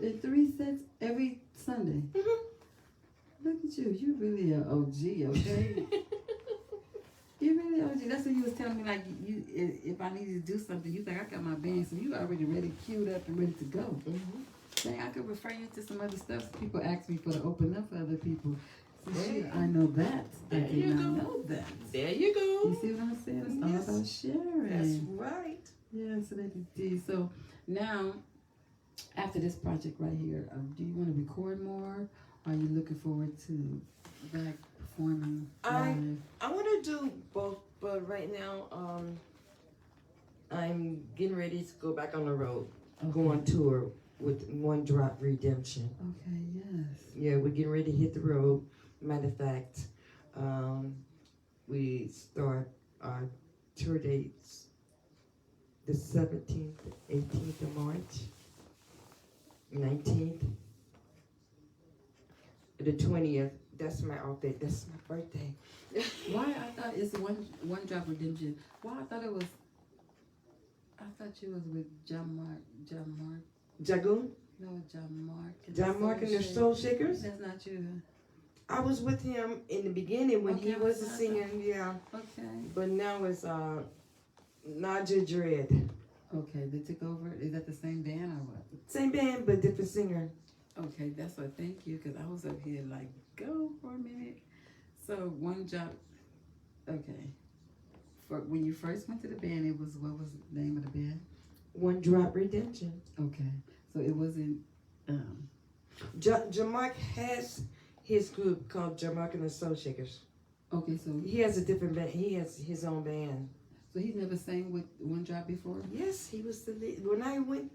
Did 3 sets every Sunday? Look at you. You really an OG, okay? You really OG. That's what you was telling me, like, you, if I needed to do something, you think I got my band, so you already ready, queued up and ready to go. Dang, I could refer you to some other stuff. People ask me for to open up for other people. So shit, I know that. I did not know that. There you go. You see what I'm saying? It's all about sharing. That's right. Yes, Ladee Dee. So now, after this project right here, do you want to record more? Or are you looking forward to back performing live? I want to do both, but right now, I'm getting ready to go back on the road, go on tour with One Drop Redemption. Okay, yes. Yeah, we're getting ready to hit the road. Matter of fact, we start our tour dates the 17th, 18th of March, 19th, the 20th. That's my outfit. That's my birthday. Why I thought it's one drop redemption. Why I thought you was with John Mark. Jagoon? No, John Mark. John Mark and the Soul Shakers? That's not you. I was with him in the beginning when he was a singer, yeah. Okay. But now it's Naja Dread. Okay, they took over. Is that the same band or what? Same band, but different singer. Okay, that's what. Thank you, because I was up here like, go for a minute. So One Drop. Okay. For when you first went to the band, it was, what was the name of the band? One Drop Redemption. Okay, so it wasn't. Jamark has his group called Jamark and the Soul Shakers. Okay, so he has a different band. He has his own band. So he's never sang with One Drop before? Yes, he was the lead. When I went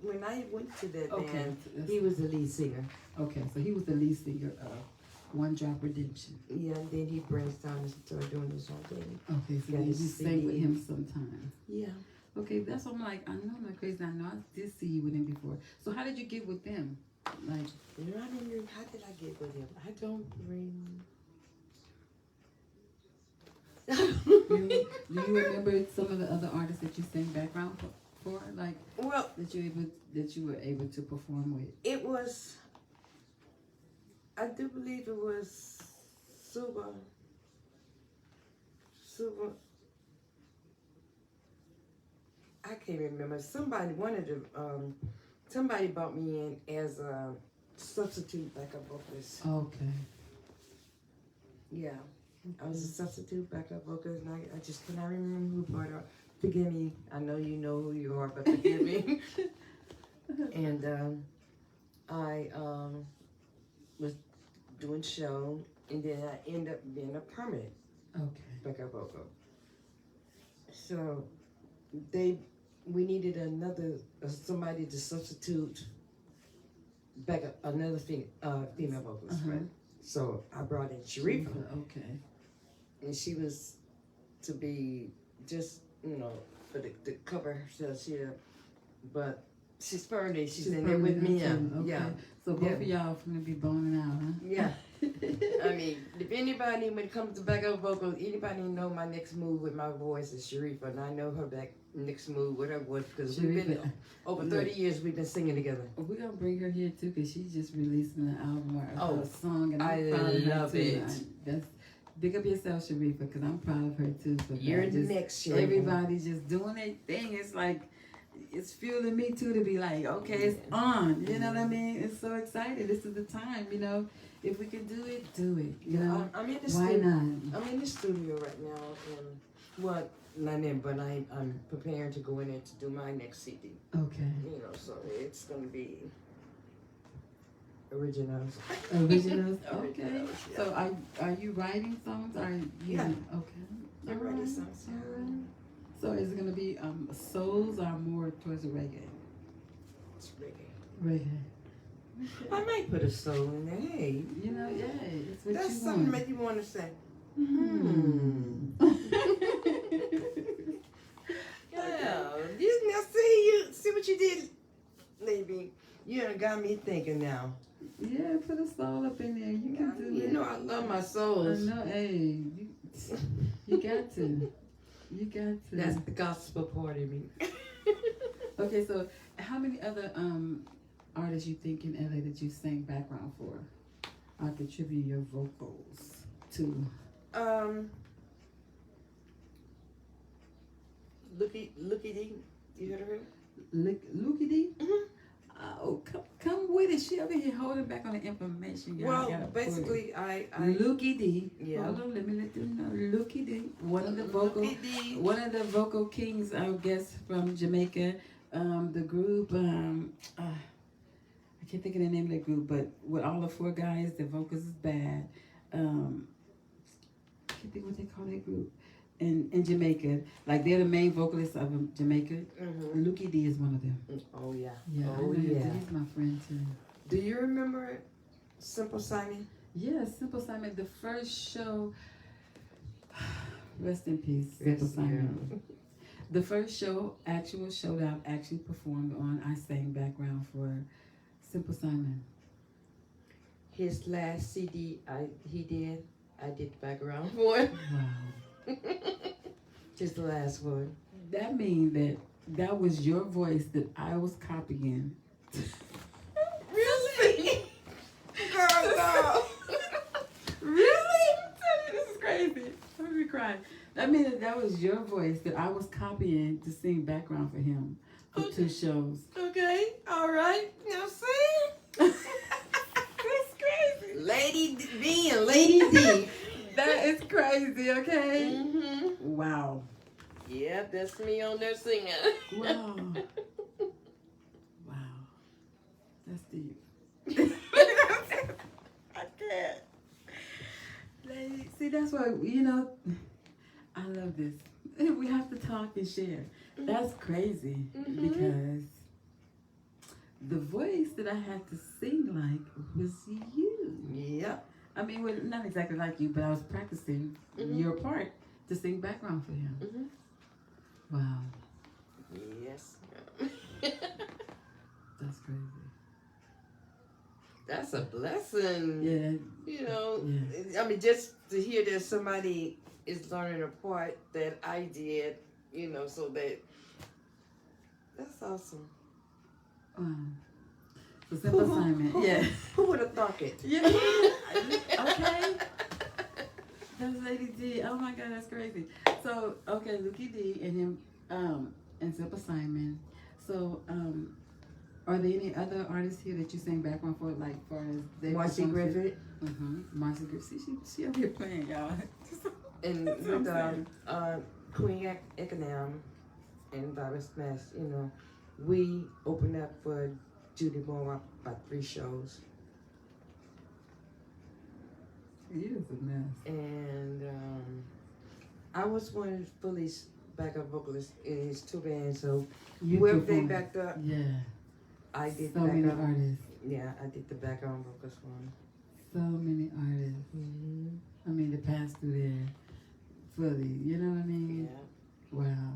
to that band, so he was the lead singer. Okay, so he was the lead singer of One Drop Redemption. Yeah, and then he branched out and started doing his own thing. Okay, so then you sang with him sometime. Yeah. Okay, that's what I'm like. I know I'm not crazy. I know I did see you with him before. So how did you get with them? Like, how did I get with him? I don't remember. do you remember some of the other artists that you sang background for? Like, well, that you were able to perform with? It was, I do believe it was Suba. I can't remember. Somebody brought me in as a substitute backup vocalist. Okay. Yeah. I was a substitute backup vocalist, and I just cannot remember who brought her. Forgive me. I know you know who you are, but forgive me. And I was doing show, and then I ended up being a permanent backup vocal. So we needed somebody to substitute backup another female vocalist, right? So I brought in Sharifa. Okay. And she was to be just, for the cover herself here. But she's Fernie. She's in there with me. Okay. Yeah. So both of y'all finna be boning out, huh? Yeah. I mean, if anybody, when it comes to backup vocals, anybody know my next move with my voice is Sharifa, and I know her next move, whatever it was, because we've been over 30 years we've been singing together. We're gonna bring her here too, because she's just releasing an album or a Oh, song, and I I'm proud of her love too. it. That's big up yourself, Sharifa, because I'm proud of her too. For You're that. the Just next Sharifa. everybody's just doing their thing. It's like it's fueling me too to be like, okay, it's on. You know what I mean? It's so excited. This is the time. You know, if we can do it, do it. You know, I'm in the why studio. not? I'm in the studio right now, and well, not in, but I'm preparing to go in there to do my next CD. Okay. You know, so it's gonna be originals. Originals. Okay. Originals, yeah. So are you writing songs? Are you? Yeah. Okay. I'm writing Alright, songs. alright. So is it gonna be souls or more towards the reggae? It's reggae. Reggae. I might put a soul in there. Hey, You know, yeah, it's what that's you something to want. make you want to say. Yeah, now see what you did, Ladee. You done got me thinking now. Yeah, put a soul up in there. You can do You it. know I love my I souls. know, hey, you got to. You got to. That's the gospel part of me. Okay, so how many other artists you think in LA that you sang background for? I contribute your vocals to. Looky Dee. You heard of her? Lukey Dee? Mhm. Oh, come with it. She over here holding back on the information. Y'all Well, gotta basically, I Lukey Dee. Yeah. Hold on, let me let them know. Lukey Dee, one of the vocal kings, I guess, from Jamaica. The group, I can't think of the name of the group, but with all the four guys, the vocals is bad. I can't think what they call that group. In Jamaica, like they're the main vocalists of Jamaica. Mm-hmm. Lukey Dee is one of them. Oh yeah. Yeah, I Oh know yeah. He's my friend too. Do you remember Simple Simon? Yeah, Simple Simon. The first show. Rest in peace, Simple Simon. The first actual show that I've actually performed on, I sang background for Simple Simon. His last CD, I did the background for it. Wow. Just the last one. That means that was your voice that I was copying. Really? Girl, no. Really? This is crazy. I'm gonna cry. That means that was your voice that I was copying to sing background for him for 2 shows. Okay, all right. Now see? That's crazy. Ladee Dee and Ladee Dee. That is crazy, okay? Mm-hmm. Wow. Yeah, that's me on there singing. Wow. Wow. That's deep. I can't. See, that's why, I love this. We have to talk and share. That's crazy because the voice that I had to sing like was you. Yep. I mean, well, not exactly like you, but I was practicing your part to sing background for him. Mm-hmm. Wow. Yes. That's crazy. That's a blessing. Yeah. You know, Yeah. I mean, just to hear that somebody is learning a part that I did, so that's awesome. Wow. The Simple Simon. Yeah. Who would have thought it? Yeah. Okay. That's Ladee Dee. Oh my God, that's crazy. So, okay, Lukey Dee and him, and Simple Simon. So, are there any other artists here that you sang background for, like, far as their Marcy performances? Griffith. Marcy Griffith. See, she up here playing, y'all. And That's what I'm with Queen Econom and Barbara Smash, we opened up for Judy Moore about 3 shows. He is a mess. And I was one of Fully's backup vocalists in his 2 bands, so whoever they performed. backed up, Yeah. I did So the many backup. artists. Yeah, I did the background vocals one. So many artists. I mean, to pass through there fully. You know what I mean? Yeah. Wow.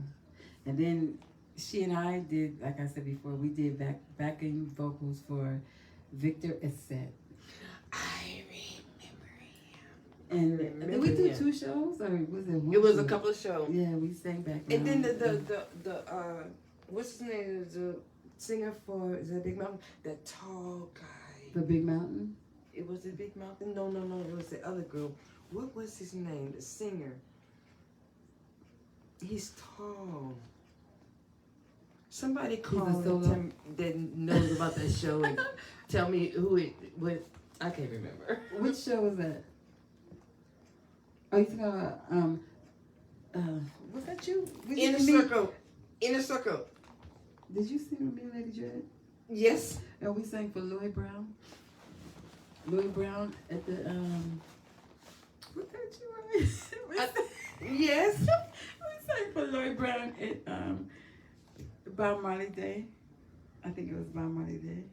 And then she and I did, like I said before, we did backing vocals for Victor Essette. I remember And did we do 2 shows or was it one? It was show? a couple of shows. Yeah, we sang back. And then the what's his name? The singer for is that Big Mountain? That tall guy. The Big Mountain. It was the Big Mountain. No. It was the other girl. What was his name? The singer. He's tall. Somebody called him that knows about that show and tell me who it was. I can't remember. Which show was that? Oh, you talking about was that you? Inner Circle. Inner Circle. Did you sing with me, Lady Dread? Yes. And we sang for Lloyd Brown. Lloyd Brown at the was that you? Yes. We sang for Lloyd Brown at Bob Marley Day. I think it was Bob Marley Day.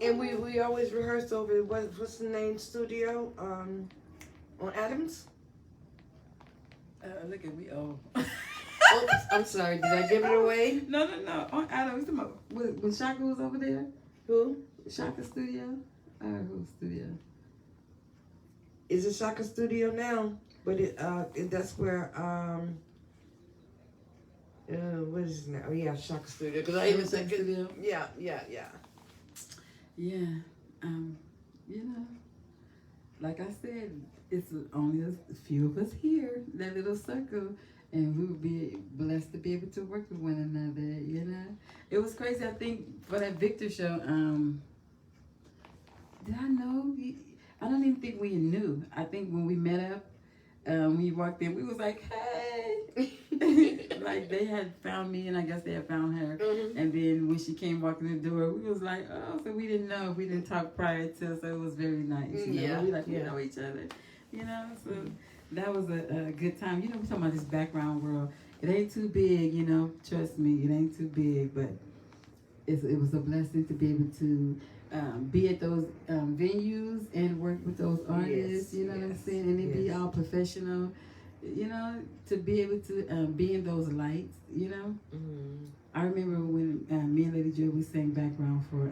And we always rehearsed over what's the name studio on Adams. Look at me old. Oops, I'm sorry. Did I give it away? No. On Adams, when Shaka was over there. Who? Shaka Studio. Whose studio? It's a Shaka Studio now, but that's where what is his name? Oh yeah, Shaka Studio. Because I even said Studio. Yeah. Yeah, you know, like I said, it's only a few of us here, that little circle, and we would be blessed to be able to work with one another, you know. It was crazy, I think, for that Victor show, did I know? I don't even think we knew. I think when we met up, when you walked in, we was like, hey. Like they had found me and I guess they had found her. Mm-hmm. And then when she came walking in the door, we was like, oh, so we didn't know. We didn't talk prior to, so it was very nice. You know? Yeah. We know each other. You know, so that was a good time. You know, we're talking about this background world. It ain't too big, you know. Trust me, it ain't too big, but it was a blessing to be able to be at those venues and work with those artists, you know what I'm saying? And then be all professional, you know, to be able to be in those lights, you know? Mm-hmm. I remember when me and Lady Joy, we sang background for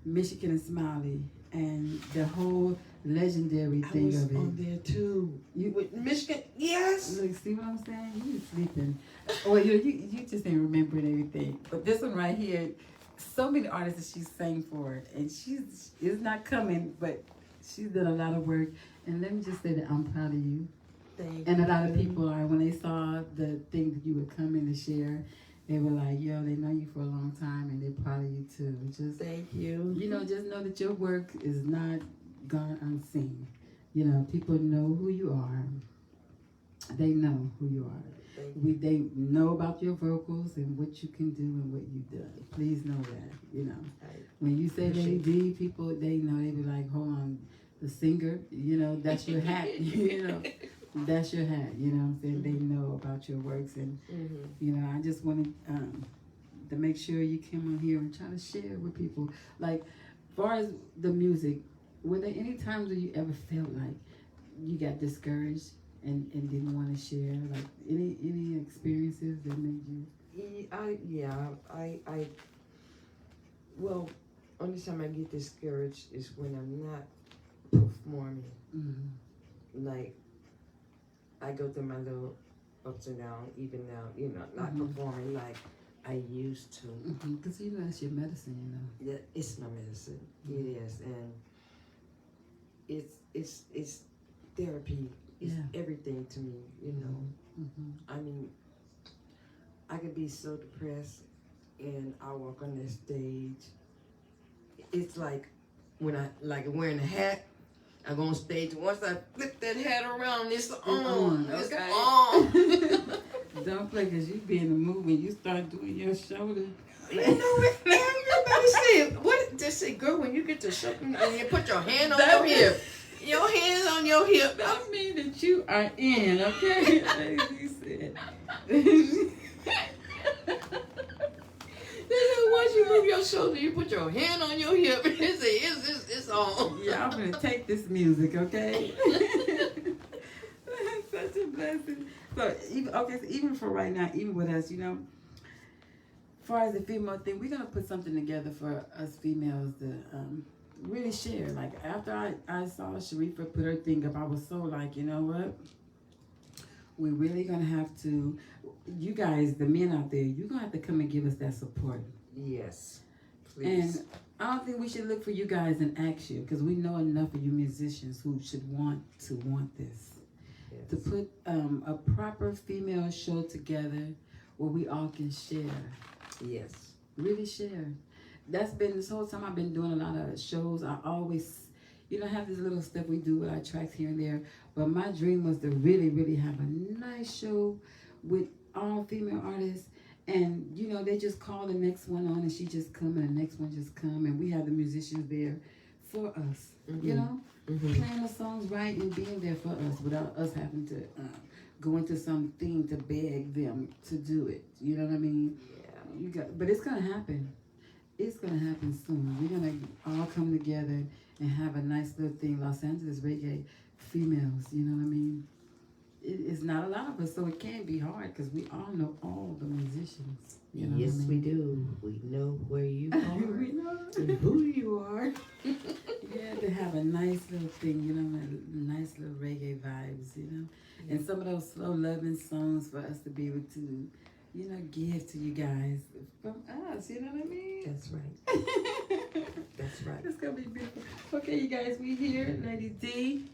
Michigan and Smiley and the whole legendary thing of it. I was on there too. You with Michigan? Yes. Look, see what I'm saying? You sleeping. Well, you just ain't remembering everything. But this one right here, so many artists that she sang for, and she's not coming, but she's done a lot of work. And let me just say that I'm proud of you. Thank and you. A lot of people are, when they saw the thing that you were coming to share, they were like, yo, they know you for a long time, and they're proud of you too. Just thank you. You know, just know that your work is not gone unseen. You know, people know who you are. They know who you are. They know about your vocals and what you can do and what you've done. Please know that, you know. When you say Ladee Dee, people, they know, they be like, hold on, the singer, you know, that's your hat, you know. That's your hat, you know what I'm saying? They know about your works and, you know, I just wanted to make sure you came on here and try to share with people. Like, as far as the music, were there any times where you ever felt like you got discouraged and didn't want to share? Like any experiences that made you? Well, only time I get discouraged is when I'm not performing. Mm-hmm. Like, I go through my little ups and downs, even now, you know, not performing like I used to. Because you know that's your medicine, you know. Yeah, it's my medicine. It is, and it's therapy. It's everything to me, you know. I mean, I could be so depressed, and I walk on that stage. It's like when I wearing a hat. I go on stage. Once I flip that hat around, it's on. It's on. Don't play, because you be in the mood when you start doing your shoulder. You know, everybody say, what? They say, girl, when you get to something and you put your hand on your hip. Your hands on your hip. That means that you are in, okay? As you said. Once you move your shoulder, you put your hand on your hip. It's on. Yeah, I'm gonna take this music, okay? Such a blessing. So even for right now, even with us, you know, as far as the female thing, we're gonna put something together for us females to really share. Like after I saw Sharifa put her thing up, I was so like, you know what? We're really gonna have to, you guys, the men out there, you're gonna have to come and give us that support. Yes, And please. I don't think we should look for you guys and ask you because we know enough of you musicians who should want this. To Yes. put a proper female show together where we all can share, Yes. really share. That's been this whole time I've been doing a lot of shows. I always, have this little stuff we do with our tracks here and there. But my dream was to really, really have a nice show with all female artists. And, they just call the next one on and she just come and the next one just come. And we have the musicians there for us, playing the songs right and being there for us without us having to go into something to beg them to do it. You know what I mean? Yeah. But it's going to happen. It's going to happen soon. We're going to all come together and have a nice little thing. Los Angeles reggae females, you know what I mean? It's not a lot of us, so it can be hard because we all know all the musicians. You know Yes, what I we mean? do. We know where you are We know. and who you are. Yeah, to have a nice little thing, nice little reggae vibes, and some of those slow loving songs for us to be able to, give to you guys from us, you know what I mean? That's right. That's right. It's gonna be beautiful. Okay, you guys, we here, Ladee Dee.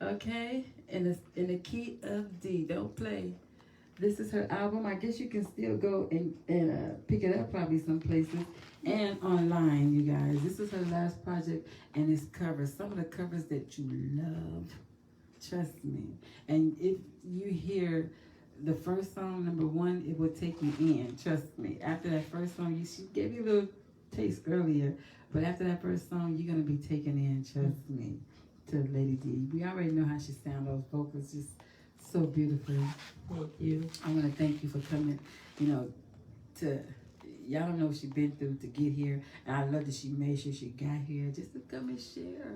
Okay, in the key of D. Don't play. This is her album. I guess you can still go and pick it up probably some places and online, you guys. This is her last project and it's covers. Some of the covers that you love. Trust me. And if you hear the first song, number one, it will take you in. Trust me. After that first song, she gave you a little taste earlier, but after that first song, you're gonna be taken in. Trust me. To Ladee Dee. We already know how she sounds. Those vocals just so beautiful. Thank you. I want to thank you for coming, to, y'all don't know what she's been through to get here. And I love that she made sure she got here just to come and share.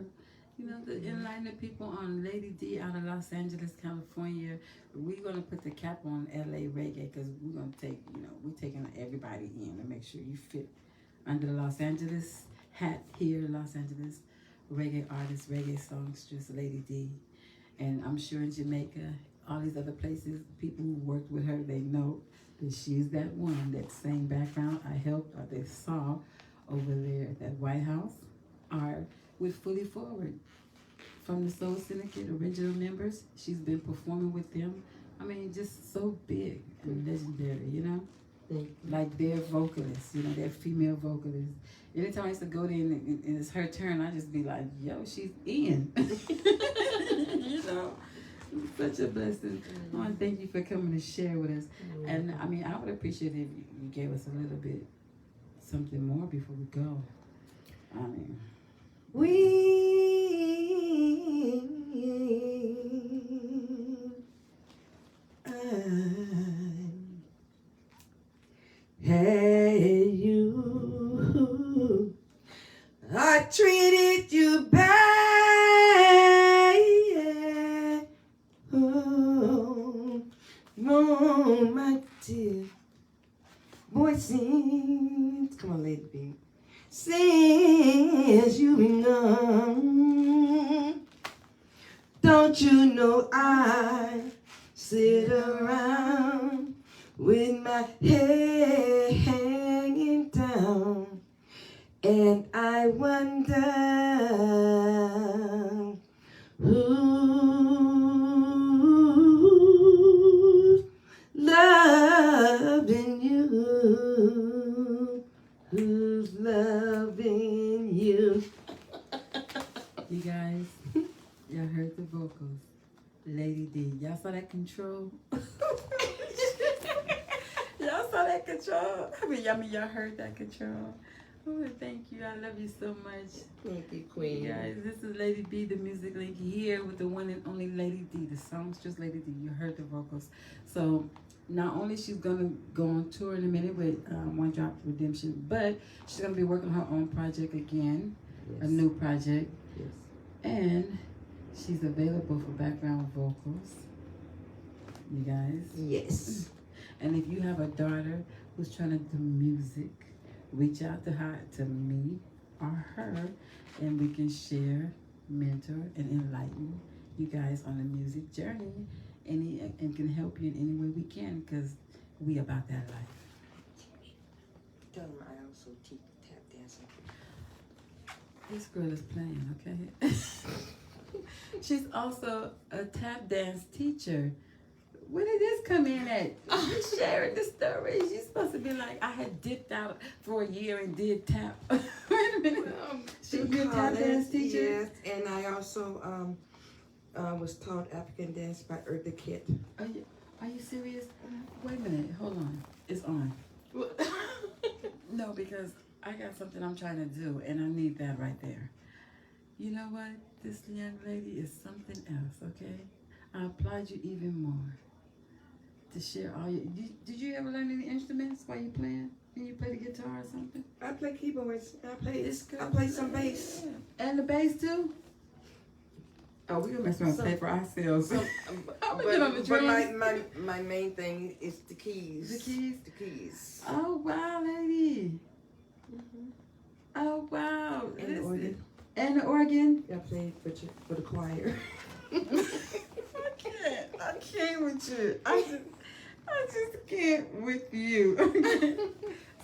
To enlighten the people on Ladee Dee out of Los Angeles, California. We're going to put the cap on LA reggae because we're going to take, we're taking everybody in to make sure you fit under the Los Angeles hat here in Los Angeles. Reggae artist, reggae songstress, Ladee Dee. And I'm sure in Jamaica, all these other places, people who worked with her, they know that she's that one, that same background I helped or they saw over there at that White House are with Fully Forward. From the Soul Syndicate original members, she's been performing with them. I mean, just so big and legendary, like their vocalists, their female vocalists. Anytime I used to go there and it's her turn, I just be like, yo, she's in. Such a blessing. I want to thank you for coming to share with us. And I mean, I would appreciate if you gave us a little bit, something more before we go. I mean. Hey, you, I treated you bad. Oh, no, my dear. Boy, since, come on, Ladee Dee. Since you've been gone, don't you know I sit around with my head hanging down, and I wonder who's loving you, who's loving you. You guys, y'all heard the vocals. Ladee Dee. Y'all saw that control? Y'all saw that control? I mean, y'all heard that control. Oh, thank you. I love you so much. Thank you, Queen. Guys, this is Ladee Dee, the music link, here with the one and only Ladee Dee. The song's just Ladee Dee. You heard the vocals. So not only she's gonna go on tour in a minute with One Drop Redemption, but she's gonna be working on her own project again, a new project, Yes. and she's available for background vocals. You guys. Yes. And if you have a daughter who's trying to do music, reach out to her, to me or her, and we can share, mentor, and enlighten you guys on the music journey, and can help you in any way we can, because we about that life. Tell them I also teach tap dancing. This girl is playing, okay? She's also a tap dance teacher. Where did this come in at? You sharing the story. She's supposed to be like, I had dipped out for a year and did tap. Wait a minute. She you a tap dance teacher? Yes, and I also was taught African dance by Eartha Kitt. Are you serious? Wait a minute. Hold on. It's on. No, because I got something I'm trying to do, and I need that right there. You know what? This young lady is something else, okay? I applaud you even more to share all your... Did you ever learn any instruments while you playing? Can you play the guitar or something? I play keyboards. I play some bass. And the bass too? Oh, we're gonna mess around and play for ourselves. But my main thing is the keys. The keys? The keys. Oh, wow, lady. Oh, wow. And the organ. And the organ? I play for the choir. I can't with you. I just can't with you.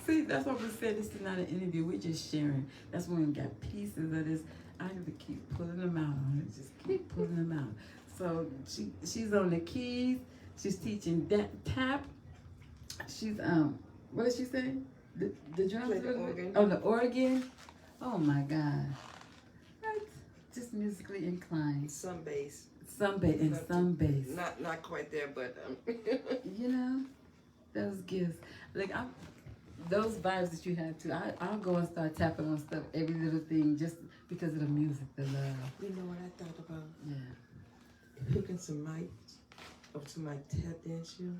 See, that's what we said. This is not an interview. We're just sharing. That's when we got pieces of this. I have to keep pulling them out on it. Just keep pulling them out. So she's on the keys. She's teaching that tap. She's what did she say? The drums. Play the organ. Oh, the organ. Oh my God. Right. Just musically inclined. Some bass. Some bass. Not quite there, but you know, those gifts. Like those vibes that you have too. I'll go and start tapping on stuff, every little thing, just because of the music, the love. You know what I thought about? Yeah. Hooking some mics up to my tap dance shoe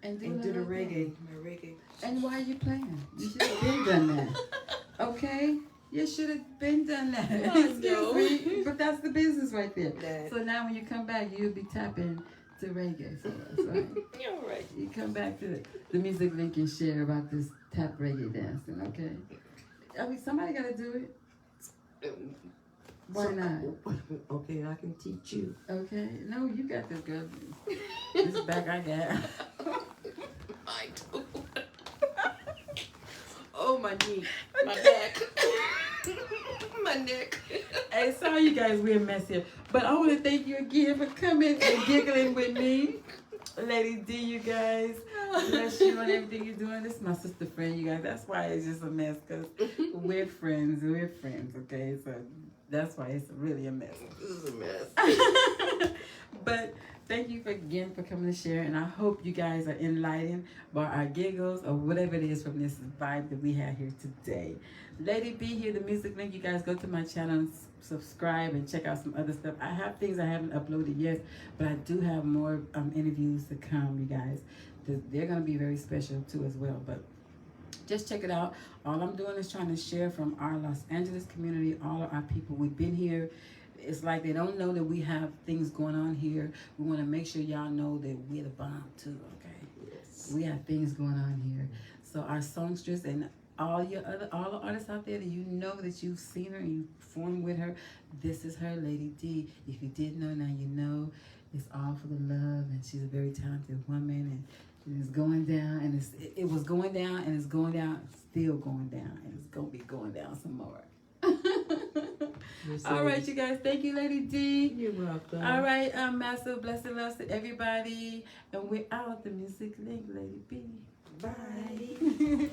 And do the reggae, my reggae. And why are you playing? You should have been done that. Okay? You should have been done that. Excuse me. But that's the business right there. That. So now when you come back, you'll be tapping to reggae for us, right? You're right. You come back to the music link and share about this tap reggae dancing, okay? I mean, somebody got to do it. Why not? Okay, I can teach you. Okay? No, you got this, girl. This back I got. I do. Oh, my knee. My back. My neck. Hey, sorry you guys, we're a mess here. But I want to thank you again for coming and giggling with me. Ladee Dee, you guys. Bless you on everything you're doing. This is my sister friend, you guys. That's why it's just a mess, because we're friends, okay? So that's why it's really a mess. This is a mess. But thank you again for coming to share, and I hope you guys are enlightened by our giggles or whatever it is from this vibe that we had here today. Ladee B here, the music link. You guys go to my channel and subscribe and check out some other stuff. I have things I haven't uploaded yet, but I do have more interviews to come, you guys. They're going to be very special too as well, but just check it out. All I'm doing is trying to share from our Los Angeles community, all of our people. We've been here. It's like they don't know that we have things going on here. We want to make sure y'all know that we're the bomb too, okay? Yes. We have things going on here. So our songstress and all the artists out there that you know that you've seen her and you performed with her, this is her, Ladee Dee. If you didn't know, now you know. It's all for the love, and she's a very talented woman, and it's going down, and it was going down, and it's going down, still going down, and it's going to be going down some more. All right, you guys. Thank you, Ladee Dee. You're welcome. All right, massive blessing loves to everybody. And we're out the music link, Ladee B. Bye.